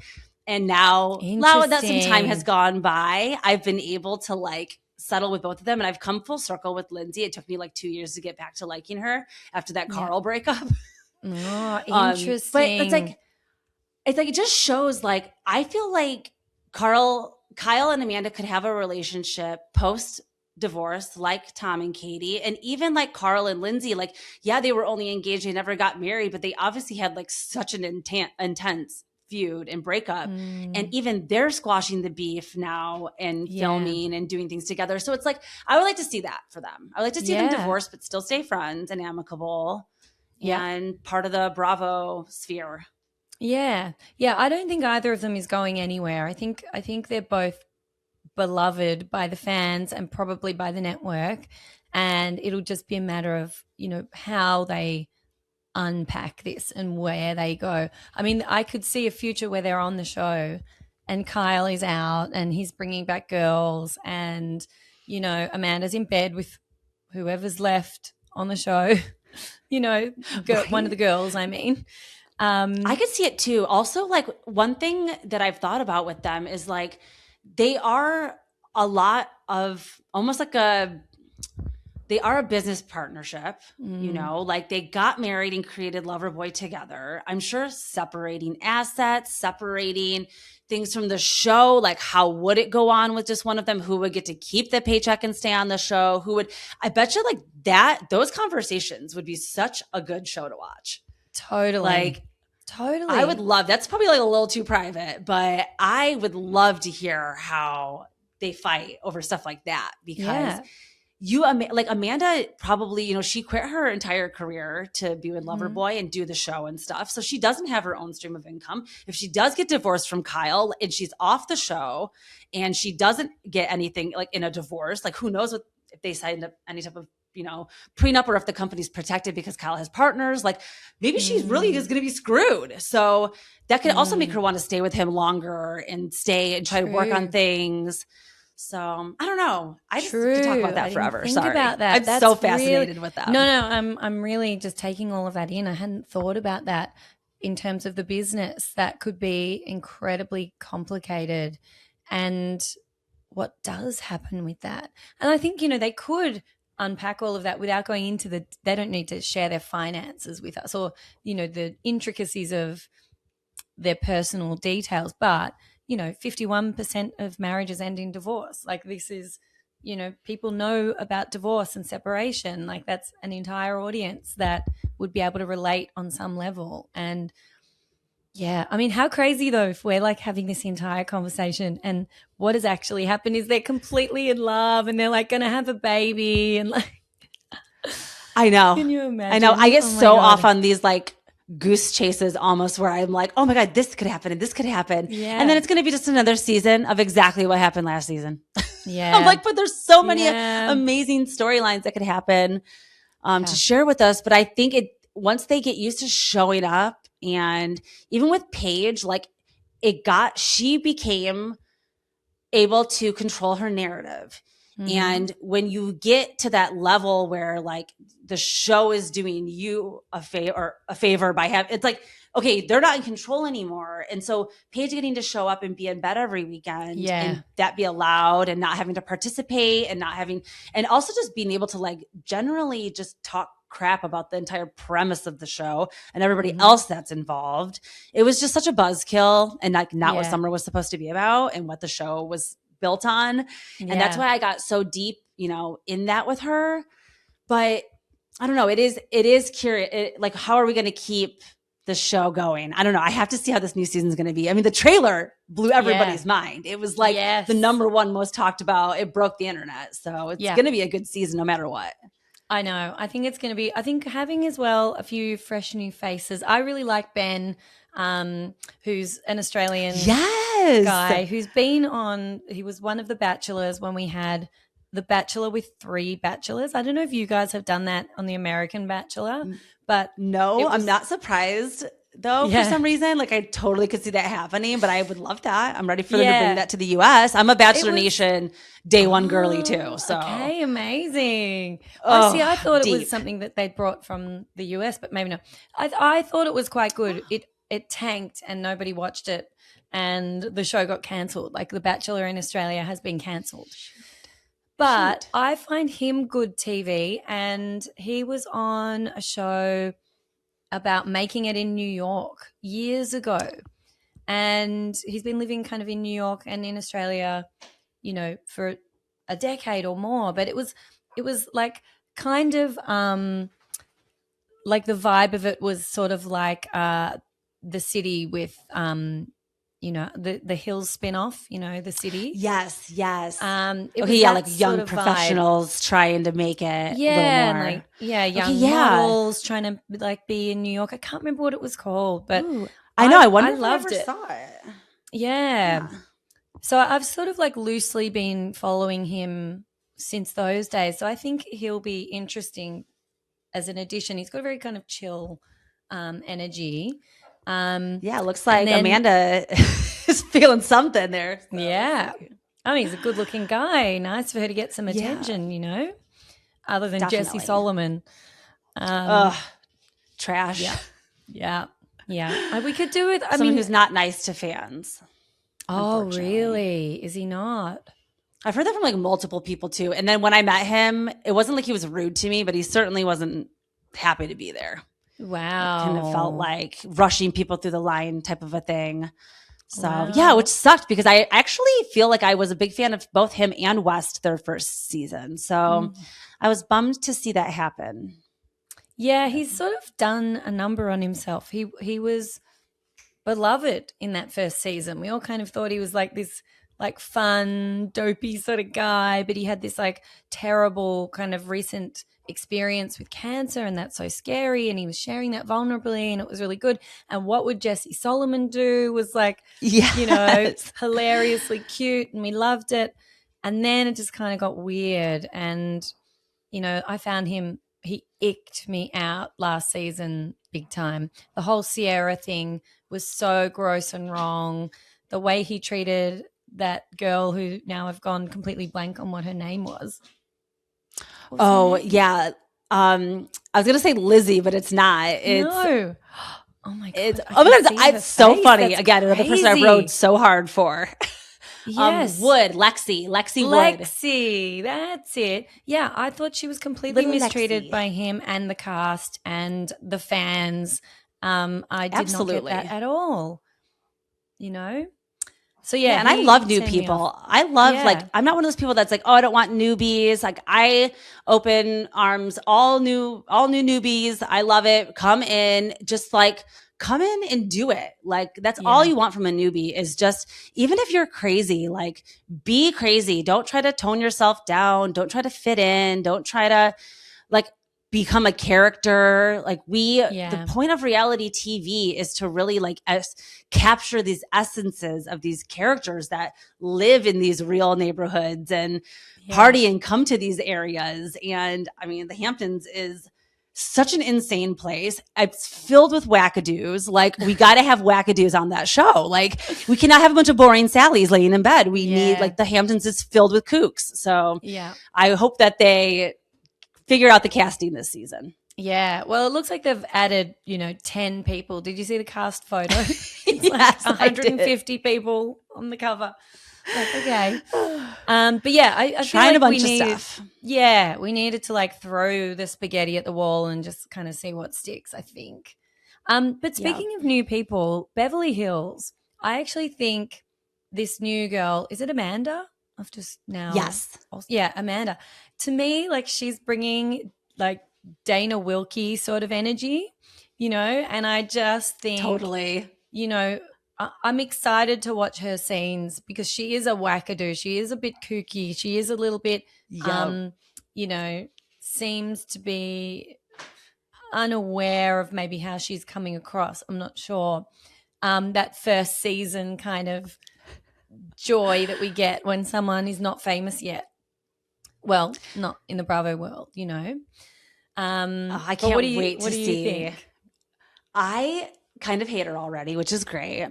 And now that some time has gone by, I've been able to like settle with both of them. And I've come full circle with Lindsay. It took me like 2 years to get back to liking her after that Carl breakup. Oh, interesting. But it's like it just shows like I feel like Kyle and Amanda could have a relationship post divorce like Tom and Katie, and even like Carl and Lindsay, like they were only engaged, they never got married, but they obviously had like such an intense feud and breakup, and even they're squashing the beef now and filming and doing things together. So it's like I would like to see that for them. I would like to see them divorced but still stay friends and amicable and part of the Bravosphere. Yeah. I don't think either of them is going anywhere. I think they're both beloved by the fans and probably by the network, and it'll just be a matter of how they unpack this and where they go. I mean, I could see a future where they're on the show and Kyle is out and he's bringing back girls, and Amanda's in bed with whoever's left on the show. One of the girls, I mean. I could see it too. Also, like one thing that I've thought about with them is like they are a lot of almost like they are a business partnership, like they got married and created Loverboy together. I'm sure separating assets, separating things from the show, like how would it go on with just one of them? Who would get to keep the paycheck and stay on the show? I bet you like those conversations would be such a good show to watch. Totally. I would love, that's probably like a little too private, but I would love to hear how they fight over stuff like that, because Amanda probably, she quit her entire career to be with Loverboy and do the show and stuff. So she doesn't have her own stream of income. If she does get divorced from Kyle and she's off the show and she doesn't get anything like in a divorce, like who knows if they signed up any type of prenup, or if the company's protected because Kyle has partners, like maybe she's really just going to be screwed. So that could also make her want to stay with him longer and stay and try to work on things. So I don't know. I just could talk about that forever. Think Sorry. about that. I'm so fascinated with that. No, I'm really just taking all of that in. I hadn't thought about that in terms of the business. That could be incredibly complicated, and what does happen with that. And I think, they could unpack all of that without going into they don't need to share their finances with us or, the intricacies of their personal details. But, 51% of marriages end in divorce. Like this is, people know about divorce and separation. Like that's an entire audience that would be able to relate on some level. And I mean, how crazy though if we're like having this entire conversation and what has actually happened is they're completely in love and they're like going to have a baby and like I know. Can you imagine? I know. I get so off on these like goose chases almost where I'm like, oh my God, this could happen and this could happen. Yeah. And then it's going to be just another season of exactly what happened last season. Yeah. I'm like, but there's so many amazing storylines that could happen to share with us. But I think once they get used to showing up, and even with Paige, like she became able to control her narrative. Mm-hmm. And when you get to that level where like the show is doing you a favor by having, it's like, okay, they're not in control anymore. And so Paige getting to show up and be in bed every weekend and that be allowed and not having to participate and also just being able to like generally just talk crap about the entire premise of the show and everybody else that's involved. It was just such a buzzkill and like not what Summer was supposed to be about and what the show was built on. And that's why I got so deep, in that with her. But I don't know. It is curious. Like, how are we going to keep the show going? I don't know. I have to see how this new season is going to be. I mean, the trailer blew everybody's mind. It was like the number one most talked about. It broke the internet. So it's going to be a good season no matter what. I know. I think it's going to be, having as well a few fresh new faces. I really like Ben, who's an Australian Yes. guy who's been on. He was one of the bachelors when we had the Bachelor with 3 bachelors. I don't know if you guys have done that on the American Bachelor, but No, it I'm was not surprised though for yeah, some reason. Like I totally could see that happening, but I would love that. I'm ready for them to bring yeah. that to the US. I'm a It Bachelor was Nation day one girly too. oh, So, okay, amazing. I see. oh, I thought it was deep. something that they brought from the US, but maybe not. I thought it was quite good. It tanked and nobody watched it, and the show got cancelled. Like The Bachelor in Australia has been cancelled. But Shoot. I find him good TV, and he was on a show about making it in New York years ago. And he's been living kind of in New York and in Australia, for a decade or more. But it was like kind of like the vibe of it was sort of like the city with the Hills spin-off, the city. Yes, yes. It Okay, was yeah, that like sort young of vibe. professionals trying to make it a little Yeah, and more. like Okay, young yeah. models trying to like be in New York. I can't remember what it was called, but Ooh, I know. I I I wonder if I loved ever it. saw it. Yeah. Yeah. So I've sort of like loosely been following him since those days. So I think he'll be interesting as an addition. He's got a very kind of chill energy. Yeah, it looks And like then Amanda is feeling something there. So we'll yeah. see. I mean, he's a good looking guy. Nice for her to get some Yeah, attention, other than Jesse definitely. Solomon. Ugh, Um, trash. yeah. Yeah. Yeah. We could do it. I Someone mean, who's not nice to fans, oh, unfortunately. really? Is he not? I've heard that from like multiple people too. And then when I met him, it wasn't like he was rude to me, but he certainly wasn't happy to be there. It kind of felt Wow. like rushing people through the line type of a thing. So yeah, which Wow. sucked because I actually feel like I was a big fan of both him and West their first season. So Mm. I was bummed to see that happen. Yeah, he's sort of done a number on himself. He was beloved in that first season. We all kind of thought he was like this like fun, dopey sort of guy, but he had this like terrible kind of recent experience with cancer, and that's so scary, and he was sharing that vulnerably, and it was really good. And what would Jesse Solomon do was like, Yes. hilariously cute, and we loved it. And then it just kind of got weird, and I found he icked me out last season big time. The whole Sierra thing was so gross and wrong. The way he treated that girl, who now I've gone completely blank on what her name was. What was her Oh name? yeah. I was gonna say Lizzie, but it's not. No. Oh my It's God. I oh can my god, see her it's so face. funny. That's Again, another person I crazy. rode so hard for. Yes. Wood, Lexi Wood. Lexi, that's it. Yeah, I thought she was completely Little mistreated Lexi. by him and the cast and the fans. I did not get Absolutely. that at all. You know? So Yeah, yeah, and I he love new turned me off. people. I love like Yeah. I'm not one of those people that's like, oh, I don't want newbies. Like I open arms, all new newbies. I love it. Come in, just like come in and do it. Like that's all Yeah. you want from a newbie is just even if you're crazy, like be crazy. Don't try to tone yourself down. Don't try to fit in. Don't try to like become a character. Like the Yeah. point of reality TV is to really like capture these essences of these characters that live in these real neighborhoods and Yeah. party and come to these areas. And I mean, the Hamptons is such an insane place. It's filled with wackadoos. Like we got to have wackadoos on that show. Like we cannot have a bunch of boring Sallys laying in bed. We need Yeah. like the Hamptons is filled with kooks. So Yeah. I hope that they figure out the casting this season. Yeah. Well, it looks like they've added, 10 people. Did you see the cast photo? It's Yes, like I did. 150 people on the cover. Like, okay. But yeah, I feel Trying like a bunch we of needed, stuff. yeah, we needed to like throw the spaghetti at the wall and just kind of see what sticks, I think. But Yeah. speaking of new people, Beverly Hills, I actually think this new girl, is it Amanda? I've just now. Yes. Yeah, Amanda. To me, like she's bringing like Dana Wilkie sort of energy, and I just think, Totally. I'm excited to watch her scenes because she is a wackadoo. She is a bit kooky. She is a little bit, Yeah. seems to be unaware of maybe how she's coming across. I'm not sure. That first season kind of joy that we get when someone is not famous yet. Well, not in the Bravo world, you know. I But what can't wait to do you see. think? I kind of hate her already, which is great. Yeah.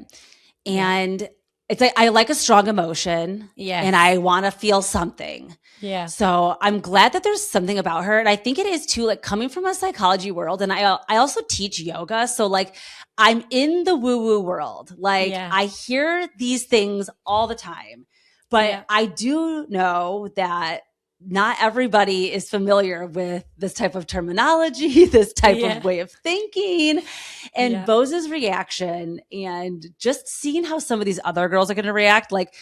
And it's like I like a strong emotion and I Yes. want to feel something. Yeah. So I'm glad that there's something about her. And I think it is too, like coming from a psychology world. And I also teach yoga. So like I'm in the woo woo world. Like Yeah. I hear these things all the time, but Yeah. I do know that not everybody is familiar with this type of terminology, this type of Yeah. way of thinking. And Yeah. Bose's reaction and just seeing how some of these other girls are going to react, like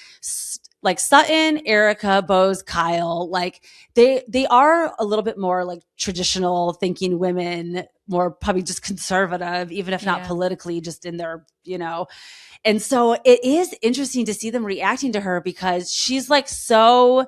Sutton, Erica, Bose, Kyle, like they are a little bit more like traditional thinking women, more probably just conservative, even if not Yeah. politically, just in their, you know. And so it is interesting to see them reacting to her because she's like so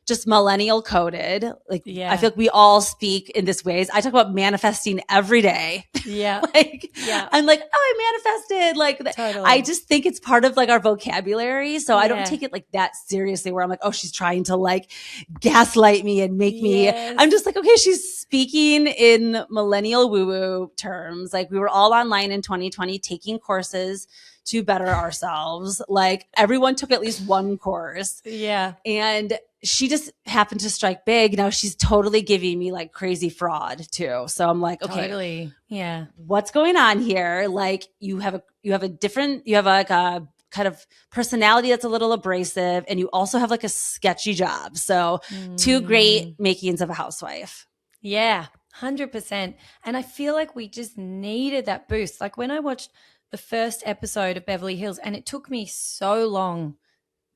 just millennial coded. Like I Yeah. feel like we all speak in this ways. I talk about manifesting every day. Yeah. Like Yeah. I'm like, oh, I manifested. Like I Totally. just think it's part of like our vocabulary. So I don't Yeah. take it like that seriously where I'm like, oh, she's trying to like gaslight me and make me. I'm Yes. just like, okay, she's speaking in millennial woo woo terms. Like we were all online in 2020 taking courses to better ourselves. Like everyone took at least one course. Yeah. And she just happened to strike big. Now she's totally giving me like crazy fraud too. So I'm like, okay, Totally. Yeah. what's going on here? Like you have like a kind of personality that's a little abrasive and you also have like a sketchy job. So two great Mm. makings of a housewife. Yeah. 100%. And I feel like we just needed that boost. Like when I watched the first episode of Beverly Hills, and it took me so long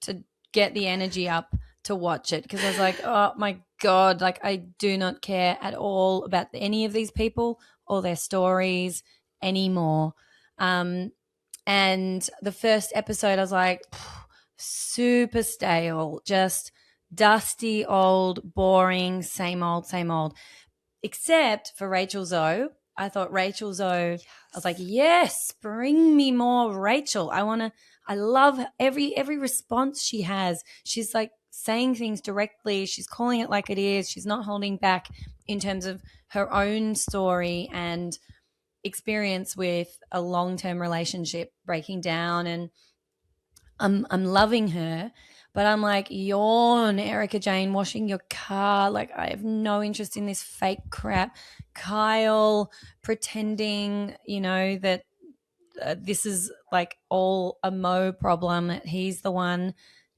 to get the energy up to watch it because I was like, oh my God, like I do not care at all about any of these people or their stories anymore. And the first episode, I was like, super stale, just dusty, old, boring, same old, same old. Except for Rachel Zoe. I thought Rachel Zoe, I was like, yes, bring me more Rachel. I love every response she has. She's like saying things directly. She's calling it like it is. She's not holding back in terms of her own story and experience with a long-term relationship breaking down, and I'm loving her, but I'm like, yawn, Erica Jane, washing your car. Like, I have no interest in this fake crap. Kyle pretending, you know, that this is like all a Mo problem, that he's the one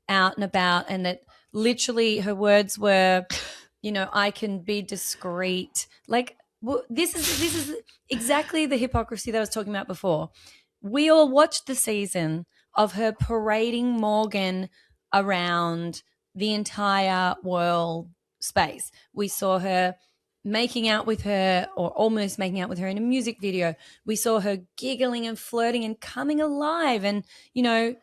out and about, and that literally her words were, you know, I can be discreet. Like, this is exactly the hypocrisy that I was talking about before. We all watched the season of her parading Morgan around the entire world space. We saw her making out with her or almost making out with her in a music video. We saw her giggling and flirting and coming alive, and you know,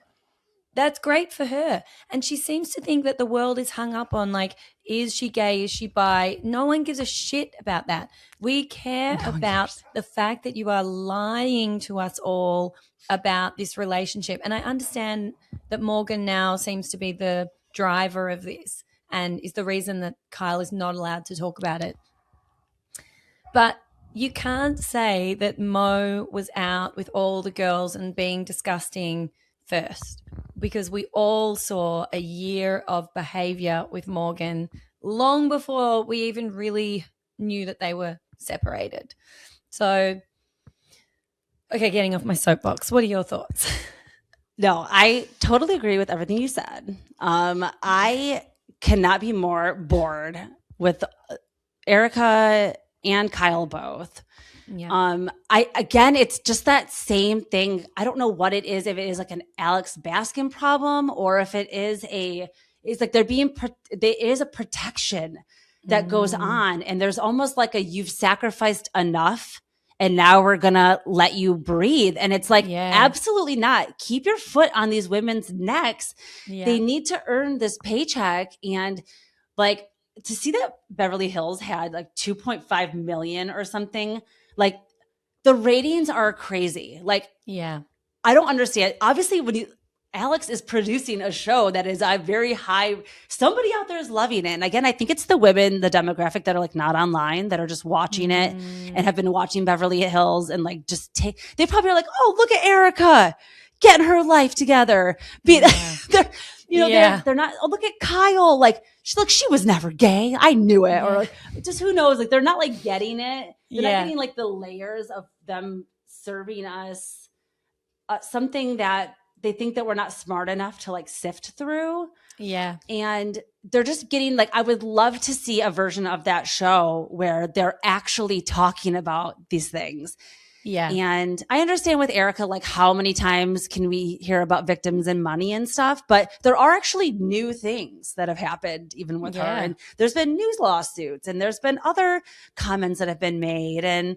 that's great for her. And she seems to think that the world is hung up on, like, is she gay? Is she bi? No one gives a shit about that. We care No one about cares. the fact that you are lying to us all about this relationship. And I understand that Morgan now seems to be the driver of this and is the reason that Kyle is not allowed to talk about it. But you can't say that Mo was out with all the girls and being disgusting first, because we all saw a year of behavior with Morgan long before we even really knew that they were separated. So, okay, getting off my soapbox. What are your thoughts? No, I totally agree with everything you said. I cannot be more bored with Erica and Kyle both. Yeah. I again, it's just that same thing. I don't know what it is. If it is like an Alex Baskin problem, or if it is it's like there is a protection that goes Mm, on, and there's almost like a you've sacrificed enough, and now we're gonna let you breathe. And it's like yeah. absolutely not. Keep your foot on these women's necks. Yeah. They need to earn this paycheck, and like to see that Beverly Hills had like 2.5 million or something, like the ratings are crazy. Like Yeah. I don't understand. Obviously, when you Alex is producing a show that is a very high, somebody out there is loving it. And again, I think it's the women, the demographic that are like not online, that are just watching it and have been watching Beverly Hills and like just they probably are like, oh, look at Erica getting her life together. They're, they're not, oh, look at Kyle. Like, she was never gay. I knew it. Or like, just who knows? Like, they're not like getting it. They're not getting like the layers of them serving us something that they think that we're not smart enough to like sift through. Yeah. And they're just getting like, I would love to see a version of that show where they're actually talking about these things. Yeah. And I understand with Erica, like how many times can we hear about victims and money and stuff, but there are actually new things that have happened even with her. And there's been news lawsuits and there's been other comments that have been made. And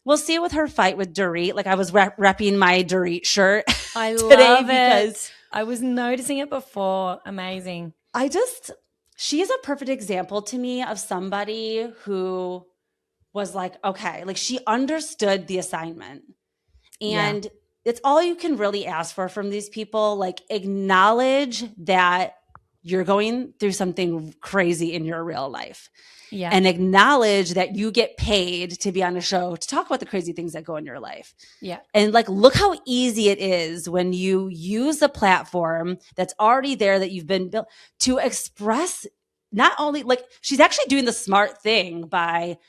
we'll see with her fight with Dorit. Like I was repping my Dorit shirt I today love because it. I was noticing it before. Amazing. She is a perfect example to me of somebody who was like, okay, like she understood the assignment. And it's all you can really ask for from these people. Like acknowledge that you're going through something crazy in your real life. Yeah. And acknowledge that you get paid to be on a show to talk about the crazy things that go in your life. Yeah. And like, look how easy it is when you use a platform that's already there, that you've been built to express. Not only like she's actually doing the smart thing by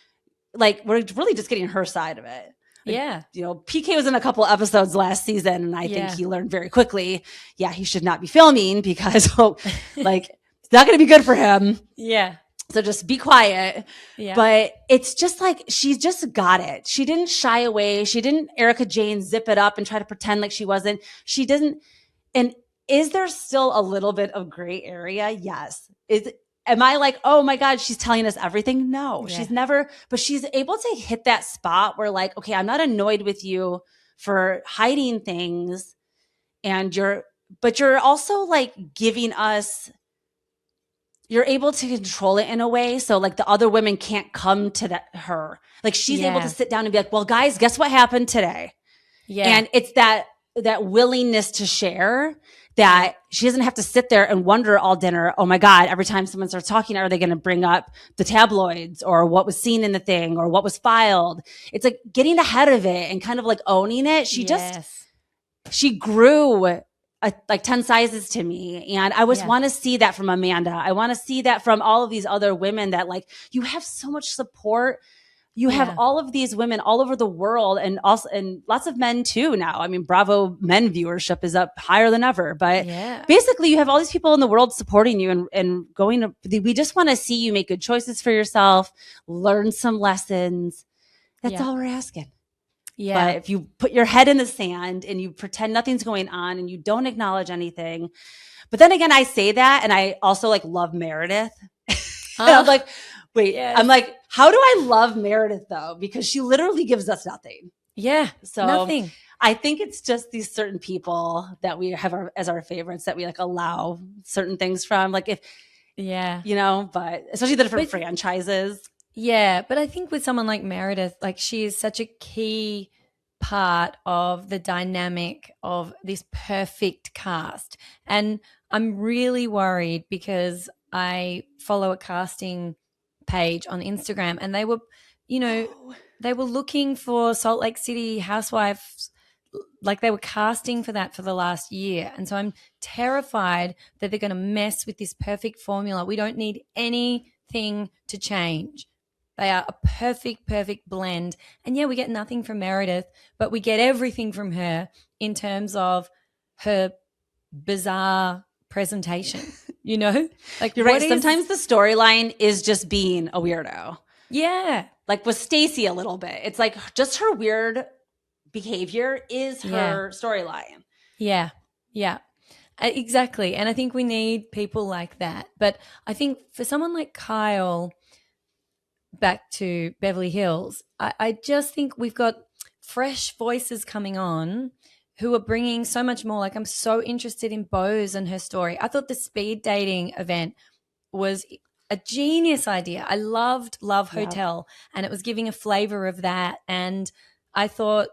like, we're really just getting her side of it. Yeah. PK was in a couple episodes last season, and I think he learned very quickly, he should not be filming because like it's not going to be good for him. Yeah. So just be quiet. Yeah. But it's just like, she just got it. She didn't shy away. She didn't Erica Jane zip it up and try to pretend like she wasn't. She didn't. And is there still a little bit of gray area? Yes. Am I like, oh my God, she's telling us everything? No, she's never, but she's able to hit that spot where like, okay, I'm not annoyed with you for hiding things. But you're also like giving us, you're able to control it in a way. So like the other women can't come to her. Like she's able to sit down and be like, well, guys, guess what happened today? Yeah. And it's that willingness to share that she doesn't have to sit there and wonder all dinner, oh my God, every time someone starts talking, are they going to bring up the tabloids or what was seen in the thing or what was filed? It's like getting ahead of it and kind of like owning it. She grew like 10 sizes to me. And I want to see that from Amanda. I want to see that from all of these other women that like, you have so much support. You have all of these women all over the world and lots of men too now. I mean, Bravo men viewership is up higher than ever, but basically you have all these people in the world supporting you and we just want to see you make good choices for yourself, learn some lessons. That's all we're asking. Yeah. But if you put your head in the sand and you pretend nothing's going on and you don't acknowledge anything, but then again, I say that and I also like love Meredith. I'm like, wait, I'm like, how do I love Meredith though? Because she literally gives us nothing. Yeah. So nothing. I think it's just these certain people that we have as our favorites that we like allow certain things from. Like but especially the different franchises. Yeah. But I think with someone like Meredith, like she is such a key part of the dynamic of this perfect cast. And I'm really worried because I follow a casting page on Instagram and they were, they were looking for Salt Lake City housewives, like they were casting for that for the last year. And so I'm terrified that they're going to mess with this perfect formula. We don't need anything to change. They are a perfect blend. And we get nothing from Meredith, but we get everything from her in terms of her bizarre presentation, Like you're right. Sometimes the storyline is just being a weirdo. Yeah. Like with Stacey a little bit. It's like just her weird behavior is her storyline. Yeah. Yeah. Exactly. And I think we need people like that. But I think for someone like Kyle, back to Beverly Hills, I just think we've got fresh voices coming on who are bringing so much more. Like I'm so interested in Bose and her story. I thought the speed dating event was a genius idea. I loved Love Hotel and it was giving a flavor of that. And I thought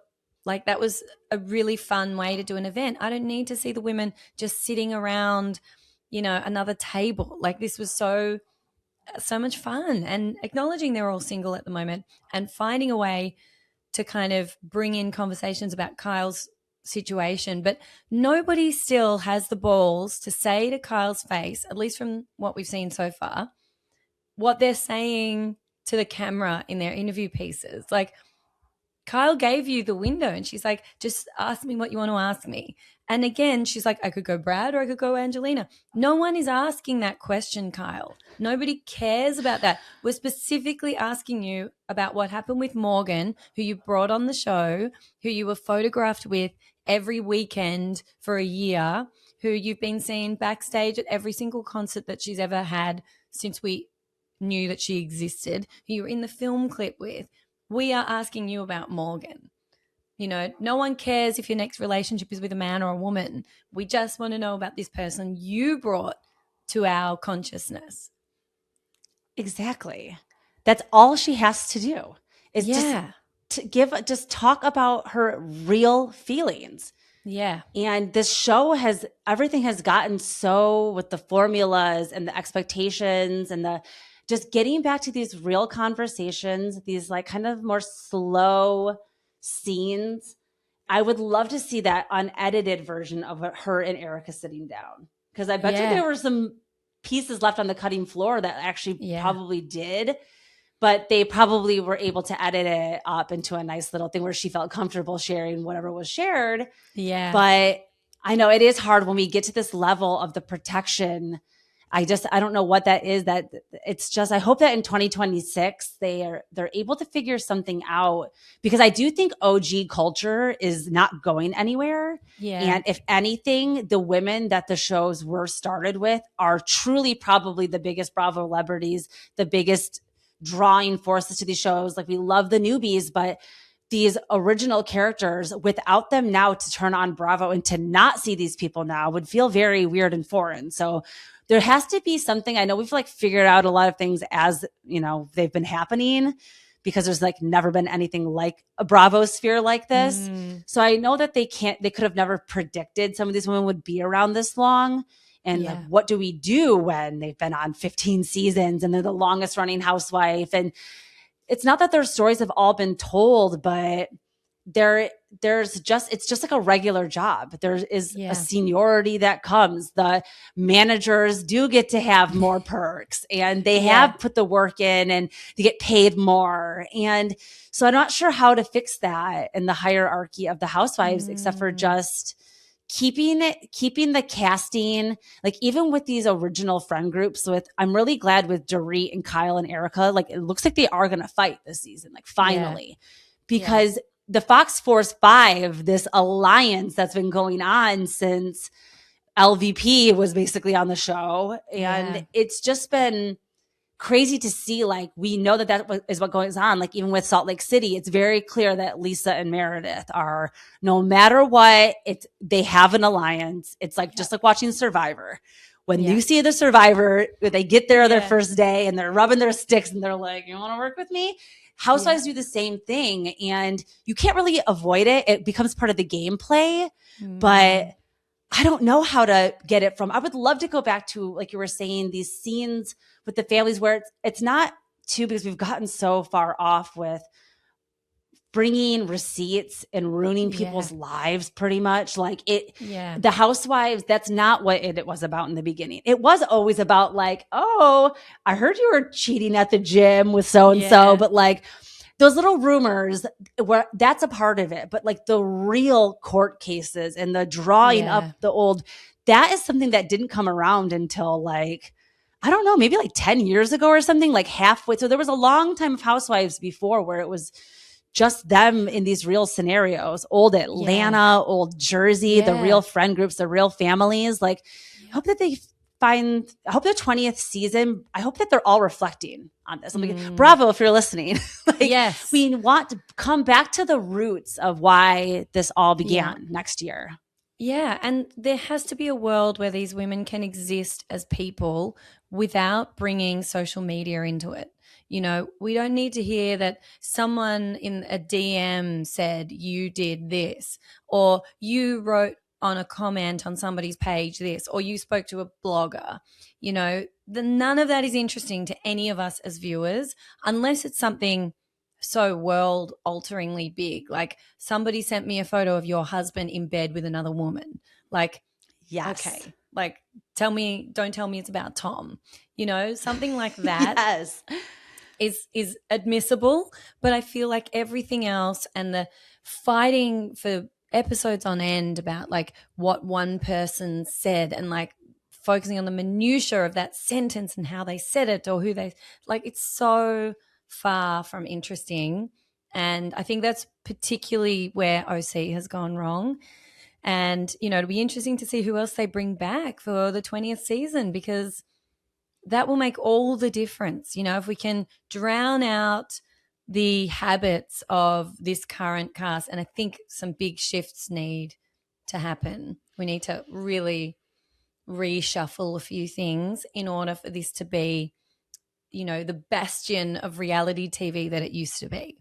Like that was a really fun way to do an event. I don't need to see the women just sitting around, another table. Like this was so much fun, and acknowledging they're all single at the moment and finding a way to kind of bring in conversations about Kyle's situation. But nobody still has the balls to say to Kyle's face, at least from what we've seen so far, what they're saying to the camera in their interview pieces. Like, Kyle gave you the window and she's like, just ask me what you want to ask me. And again, she's like, I could go Brad or I could go Angelina. No one is asking that question, Kyle. Nobody cares about that. We're specifically asking you about what happened with Morgan, who you brought on the show, who you were photographed with every weekend for a year, who you've been seeing backstage at every single concert that she's ever had since we knew that she existed, who you were in the film clip with. We are asking you about Morgan. No one cares if your next relationship is with a man or a woman. We just want to know about this person you brought to our consciousness. Exactly. That's all she has to do is just talk about her real feelings. Yeah. And this show everything has gotten so with the formulas and the expectations and just getting back to these real conversations, these like kind of more slow scenes. I would love to see that unedited version of her and Erica sitting down. Because I bet you there were some pieces left on the cutting floor that actually probably did. But they probably were able to edit it up into a nice little thing where she felt comfortable sharing whatever was shared. Yeah. But I know it is hard when we get to this level of the protection. I don't know what that is. That it's just, I hope that in 2026 they're able to figure something out, because I do think OG culture is not going anywhere. Yeah. And if anything, the women that the shows were started with are truly probably the biggest Bravo celebrities, the biggest drawing forces to these shows. Like, we love the newbies, but these original characters, without them now to turn on Bravo and to not see these people now would feel very weird and foreign. So there has to be something. I know we've like figured out a lot of things as, they've been happening, because there's like never been anything like a Bravosphere like this. So I know that they could have never predicted some of these women would be around this long. And like, what do we do when they've been on 15 seasons and they're the longest running housewife? And it's not that their stories have all been told, but it's just like a regular job. There is a seniority that comes. The managers do get to have more perks, and they have put the work in and they get paid more. And so I'm not sure how to fix that in the hierarchy of the housewives, except for just keeping the casting, like even with these original friend groups I'm really glad with Dorit and Kyle and Erica, like it looks like they are going to fight this season, like finally, because the Fox Force 5, this alliance that's been going on since LVP was basically on the show. And it's just been crazy to see. Like, we know that is what goes on. Like, even with Salt Lake City, it's very clear that Lisa and Meredith are, no matter what, they have an alliance. It's like just like watching Survivor. When you see the Survivor, they get there their first day and they're rubbing their sticks and they're like, you want to work with me? Housewives do the same thing, and you can't really avoid it. It becomes part of the gameplay, but I don't know how to get it from. I would love to go back to, like you were saying, these scenes with the families where it's not too, because we've gotten so far off with bringing receipts and ruining people's lives pretty much. Like the housewives, that's not what it was about in the beginning. It was always about like, oh, I heard you were cheating at the gym with so-and-so, but like those little rumors, that's a part of it. But like the real court cases and the drawing up the old, that is something that didn't come around until like, I don't know, maybe like 10 years ago or something, like halfway. So there was a long time of housewives before where it was just them in these real scenarios, old Atlanta, old Jersey, the real friend groups, the real families. Like, I hope that I hope the 20th season, I hope that they're all reflecting on this. Like, Bravo, if you're listening. We want to come back to the roots of why this all began next year. Yeah, and there has to be a world where these women can exist as people without bringing social media into it. You know, we don't need to hear that someone in a DM said you did this, or you wrote on a comment on somebody's page this, or you spoke to a blogger. You know, none of that is interesting to any of us as viewers unless it's something so world alteringly big. Like somebody sent me a photo of your husband in bed with another woman. Like, Yes. okay, like don't tell me it's about Tom. You know, something like that Yes. is admissible, but I feel like everything else and the fighting for episodes on end about like what one person said and like focusing on the minutia of that sentence and how they said it or who they like, it's so far from interesting. And I think that's particularly where OC has gone wrong. And, you know, it'll be interesting to see who else they bring back for the 20th season because that will make all the difference. You know, if we can drown out the habits of this current cast, and I think some big shifts need to happen. We need to really reshuffle a few things in order for this to be, you know, the bastion of reality TV that it used to be.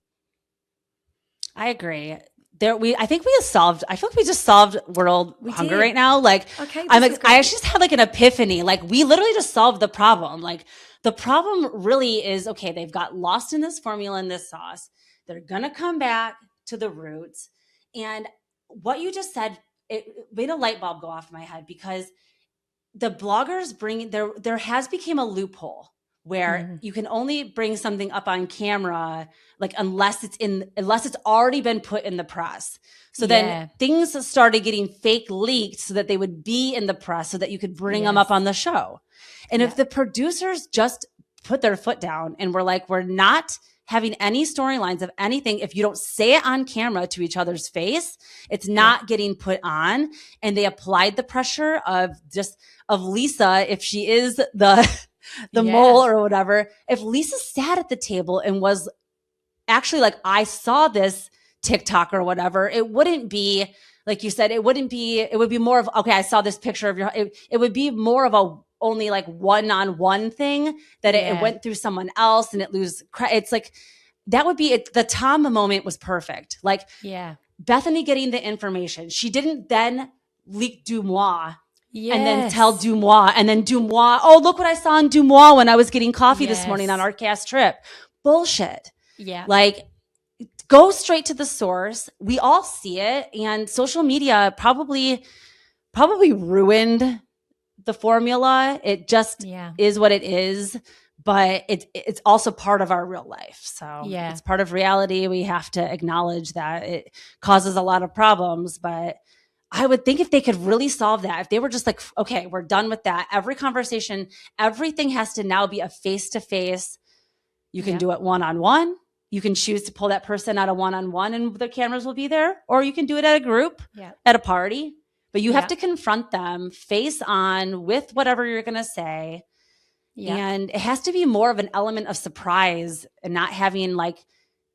I agree. I think we have solved. I feel like we just solved world hunger right now. Like, okay, I actually just had like an epiphany. Like, we literally just solved the problem. Like, the problem really is okay. They've got lost in this formula and this sauce. They're gonna come back to the roots. And what you just said, it made a light bulb go off in my head because the bloggers bring there has become a loophole where you can only bring something up on camera like unless it's already been put in the press. So then things started getting fake leaked so that they would be in the press so that you could bring them up on the show. And if the producers just put their foot down and were like, we're not having any storylines of anything, if you don't say it on camera to each other's face, it's not getting put on. And they applied the pressure of Lisa, if she is the mole or whatever, if Lisa sat at the table and was actually like, I saw this TikTok or whatever, it wouldn't be like you said, it would be more of, okay, I saw this picture of it would be more of a only like one-on-one thing that it went through someone else and it's like, that would be it. The Tom moment was perfect. Like Bethany getting the information. She didn't then leak Dumois and then tell Dumois and then Dumois, oh, look what I saw in Dumois when I was getting coffee this morning on our cast trip. Bullshit. Yeah. Like, go straight to the source. We all see it. And social media probably ruined the formula. It just is what it is. But it's also part of our real life. So it's part of reality. We have to acknowledge that it causes a lot of problems. But I would think if they could really solve that, if they were just like, okay, we're done with that. Every conversation, everything has to now be a face-to-face. You can do it one-on-one. You can choose to pull that person out of one-on-one and the cameras will be there. Or you can do it at a group, at a party. But you have to confront them face on with whatever you're going to say. Yeah. And it has to be more of an element of surprise and not having like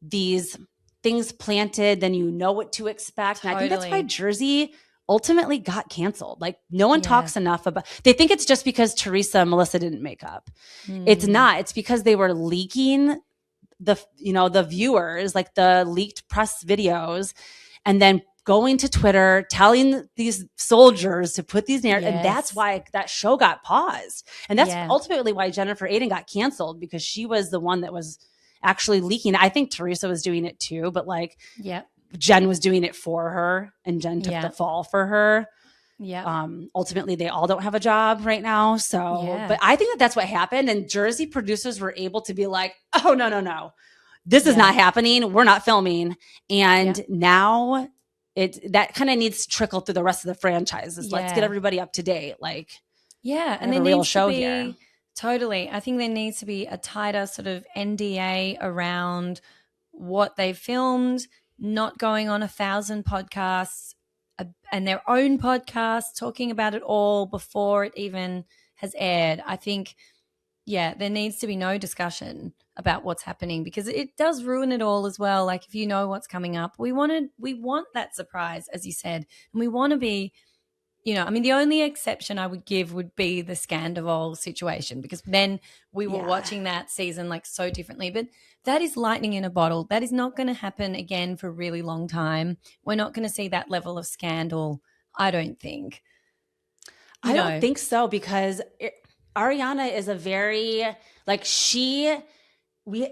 these things planted, then you know what to expect. Totally. And I think that's why Jersey ultimately got canceled. Like no one talks enough about, they think it's just because Teresa and Melissa didn't make up. It's not. It's because they were leaking the viewers, like the leaked press videos, and then going to Twitter, telling these soldiers to put these narratives. And that's why that show got paused. And that's ultimately why Jennifer Aiden got canceled, because she was the one that was actually leaking. I think Teresa was doing it too, but like Jen was doing it for her and Jen took the fall for her. Ultimately they all don't have a job right now. So, but I think that's what happened. And Jersey producers were able to be like, oh, no. This is not happening. We're not filming. And now that kind of needs to trickle through the rest of the franchises. Let's get everybody up to date. Like, and there needs to be totally. I think there needs to be a tighter sort of NDA around what they filmed, not going on 1,000 podcasts and their own podcast talking about it all before it even has aired. I think, there needs to be no discussion about what's happening because it does ruin it all as well. Like if you know what's coming up, we want that surprise, as you said, and we want to be I mean, the only exception I would give would be the Scandival situation, because then we were Yeah. watching that season like so differently. But that is lightning in a bottle. That is not going to happen again for a really long time. We're not going to see that level of scandal, I don't think. I don't think so, because Ariana is a very, like,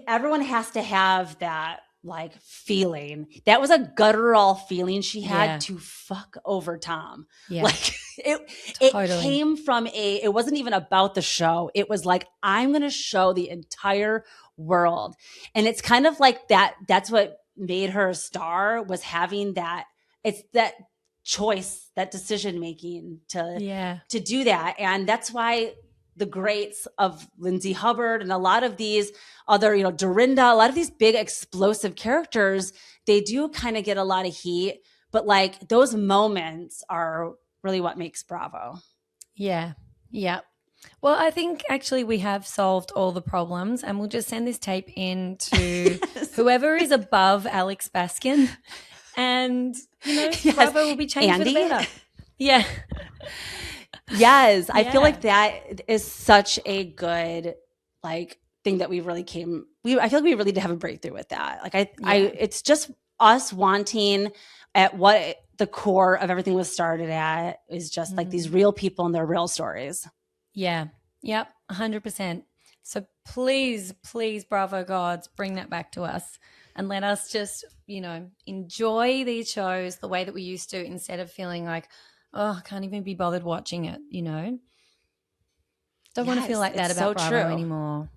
everyone has to have that like feeling. That was a guttural feeling she had Yeah. to fuck over Tom. Yeah. Like it Totally. came from it wasn't even about the show. It was like, I'm going to show the entire world. And it's kind of like that's what made her a star, was having that, it's that choice, that decision making to do that. And that's why the greats of Lindsay Hubbard and a lot of these other, Dorinda, a lot of these big explosive characters, they do kind of get a lot of heat, but like those moments are really what makes Bravo. Yeah. Yeah. Well, I think actually we have solved all the problems, and we'll just send this tape in to whoever is above Alex Baskin, and Bravo will be changed Andy? for the better. Yeah. Yes, I feel Yeah. like that is such a good like thing that we really I feel like we really did have a breakthrough with that. Like it's just us wanting, at what the core of everything was started at, is just like these real people and their real stories. Yeah. Yep. 100%. So please, please, Bravo gods, bring that back to us and let us just, enjoy these shows the way that we used to, instead of feeling like, oh, I can't even be bothered watching it, Don't want to feel like that about Bravo anymore.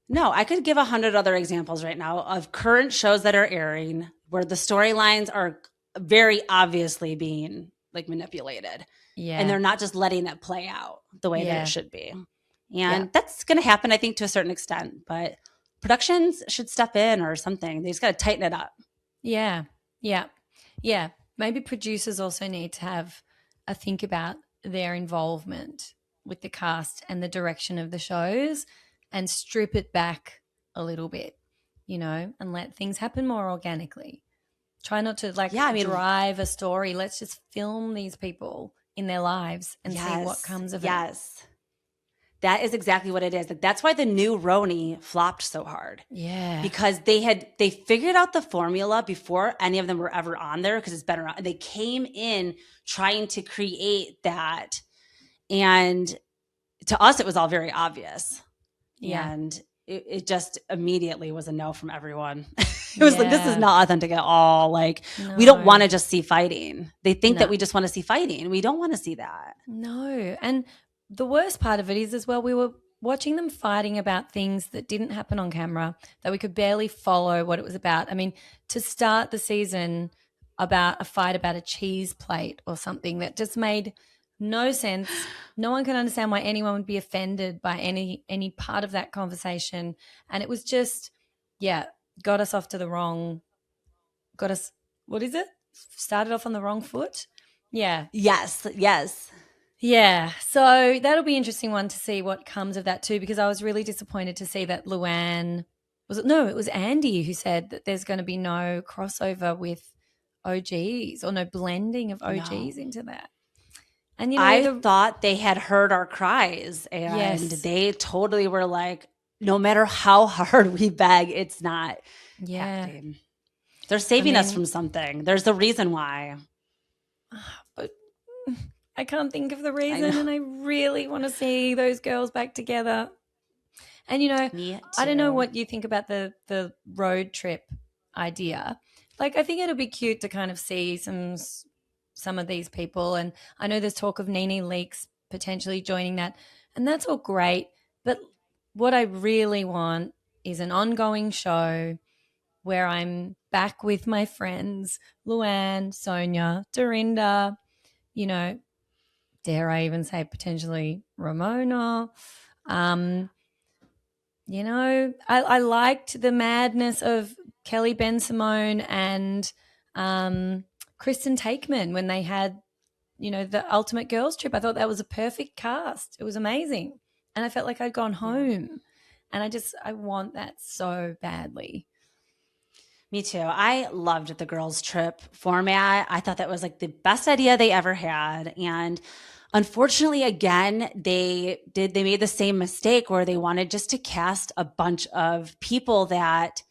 No, I could give 100 other examples right now of current shows that are airing where the storylines are very obviously being like manipulated. Yeah. And they're not just letting it play out the way that it should be. And that's going to happen, I think, to a certain extent. But productions should step in or something. They just got to tighten it up. Yeah. Yeah. Yeah. Maybe producers also need to have a think about their involvement with the cast and the direction of the shows, and strip it back a little bit, and let things happen more organically. Try not to drive a story. Let's just film these people in their lives and see what comes of it. Yes. That is exactly what it is. Like, that's why the new Roni flopped so hard. Yeah. Because they figured out the formula before any of them were ever on there, because it's been around. They came in trying to create that. And to us, it was all very obvious. Yeah. And it just immediately was a no from everyone. It was like, this is not authentic at all. Like, we don't want to just see fighting. They think that we just want to see fighting. We don't want to see that. No. And the worst part of it is, as well, we were watching them fighting about things that didn't happen on camera, that we could barely follow what it was about. I mean, to start the season about a fight about a cheese plate or something that just made no sense. No one can understand why anyone would be offended by any part of that conversation. And it was just, got us what is it? Started off on the wrong foot? Yeah. Yes. Yeah. So that'll be an interesting one to see what comes of that too, because I was really disappointed to see that Luann, it was Andy who said that there's going to be no crossover with OGs, or no blending of OGs into that. And I thought they had heard our cries, and they totally were like, no matter how hard we beg, it's not happening. They're saving us from something. There's a reason why. But I can't think of the reason, and I really want to see those girls back together. And I don't know what you think about the road trip idea. Like, I think it'll be cute to kind of see some of these people, and I know there's talk of Nene Leakes potentially joining that, and that's all great. But what I really want is an ongoing show where I'm back with my friends, Luann, Sonia, Dorinda, dare I even say potentially Ramona. I liked the madness of Kelly Ben-Simone and Kristen Takeman when they had, the Ultimate Girls Trip. I thought that was a perfect cast. It was amazing. And I felt like I'd gone home. And I want that so badly. Me too. I loved the girls' trip format. I thought that was like the best idea they ever had. And unfortunately, again, they made the same mistake where they wanted just to cast a bunch of people that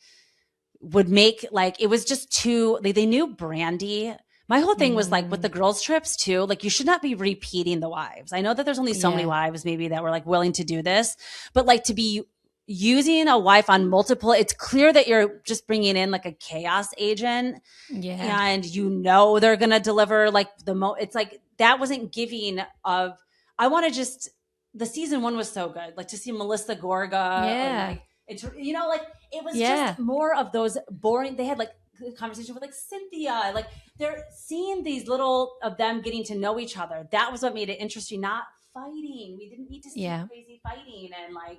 would make like it was just too they knew Brandy. My whole thing was like with the girls' trips too, like you should not be repeating the wives. I know that there's only so many wives maybe that were like willing to do this, but like to be using a wife on multiple, it's clear that you're just bringing in like a chaos agent. Yeah. And you know they're going to deliver like it's like that wasn't giving of I want to just the season 1 was so good. Like to see Melissa Gorga Yeah. or like it's like it was just more of those boring they had like conversation with like Cynthia, like they're seeing these little of them getting to know each other. That was what made it interesting, not fighting. We didn't need to see crazy fighting and like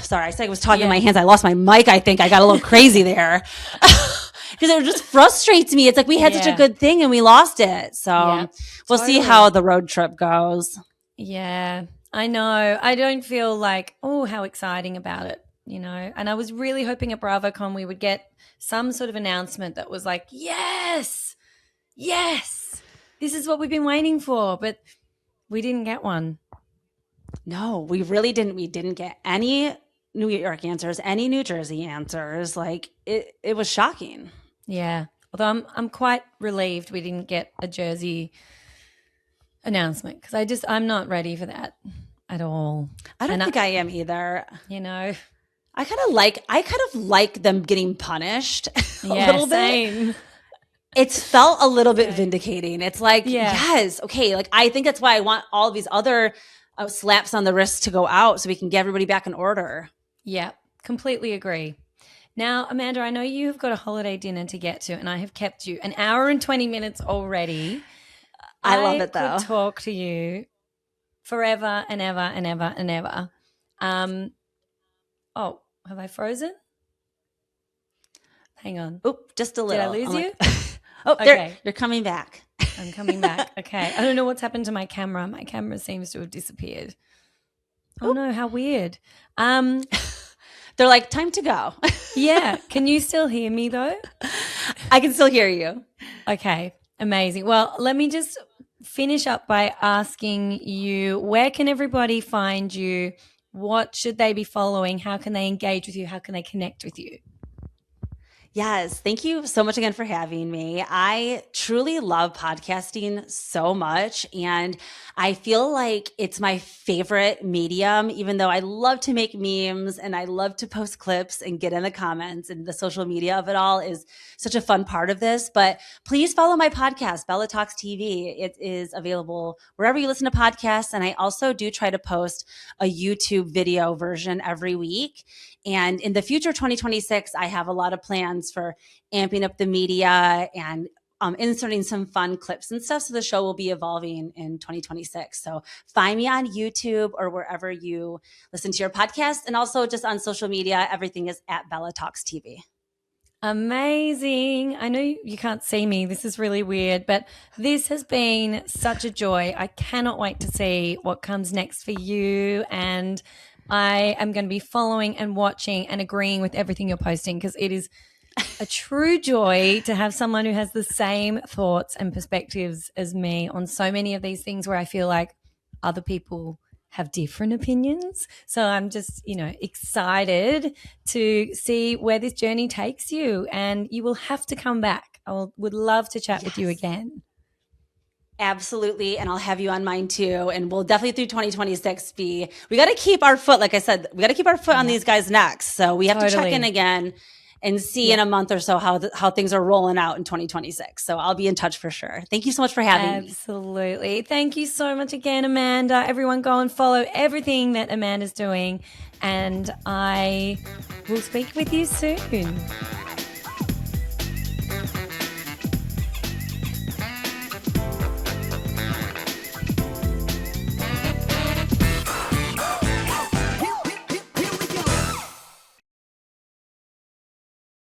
sorry, I said I was talking in my hands. I lost my mic. I think I got a little crazy there because it just frustrates me. It's like we had such a good thing and we lost it. So we'll see how the road trip goes. Yeah, I know. I don't feel like, oh, how exciting about it, And I was really hoping at BravoCon we would get some sort of announcement that was like, yes, this is what we've been waiting for. But we didn't get one. No, we really didn't. We didn't get any New York answers, any New Jersey answers. Like it was shocking. Yeah. Although I'm quite relieved we didn't get a Jersey announcement because I'm not ready for that at all. I don't think I am either. I kind of like them getting punished a little bit. Same. It's felt a little bit vindicating. It's like, yes, okay. Like I think that's why I want all these other slaps on the wrist to go out so we can get everybody back in order. Yeah, completely agree. Now, Amanda, I know you've got a holiday dinner to get to, and I have kept you an hour and 20 minutes already. I love it, though. I could talk to you forever and ever and ever and ever. Oh, have I frozen? Hang on. Oop, just a little. Did I lose you? Okay. You're coming back. I'm coming back. Okay. I don't know what's happened to my camera. My camera seems to have disappeared. Oh, no, how weird. They're like, time to go. Yeah. Can you still hear me, though? I can still hear you. Okay. Amazing. Well, let me just finish up by asking you, where can everybody find you? What should they be following? How can they engage with you? How can they connect with you? Yes. Thank you so much again for having me. I truly love podcasting so much. And I feel like it's my favorite medium, even though I love to make memes and I love to post clips and get in the comments, and the social media of it all is such a fun part of this. But please follow my podcast, Bella Talks TV. It is available wherever you listen to podcasts. And I also do try to post a YouTube video version every week. And in the future, 2026, I have a lot of plans for amping up the media and inserting some fun clips and stuff. So the show will be evolving in 2026. So find me on YouTube or wherever you listen to your podcast. And also just on social media, everything is at Bella Talks TV. Amazing. I know you can't see me. This is really weird, but this has been such a joy. I cannot wait to see what comes next for you. And I am going to be following and watching and agreeing with everything you're posting, because it is a true joy to have someone who has the same thoughts and perspectives as me on so many of these things where I feel like other people have different opinions. So I'm just, excited to see where this journey takes you, and you will have to come back. Would love to chat with you again. Absolutely. And I'll have you on mine too. And we'll definitely through 2026 we got to keep our foot, like I said, we got to keep our foot on these guys' necks. So we have to check in again and see in a month or so how things are rolling out in 2026. So I'll be in touch for sure. Thank you so much for having me. Absolutely. Thank you so much again, Amanda. Everyone go and follow everything that Amanda's doing. And I will speak with you soon.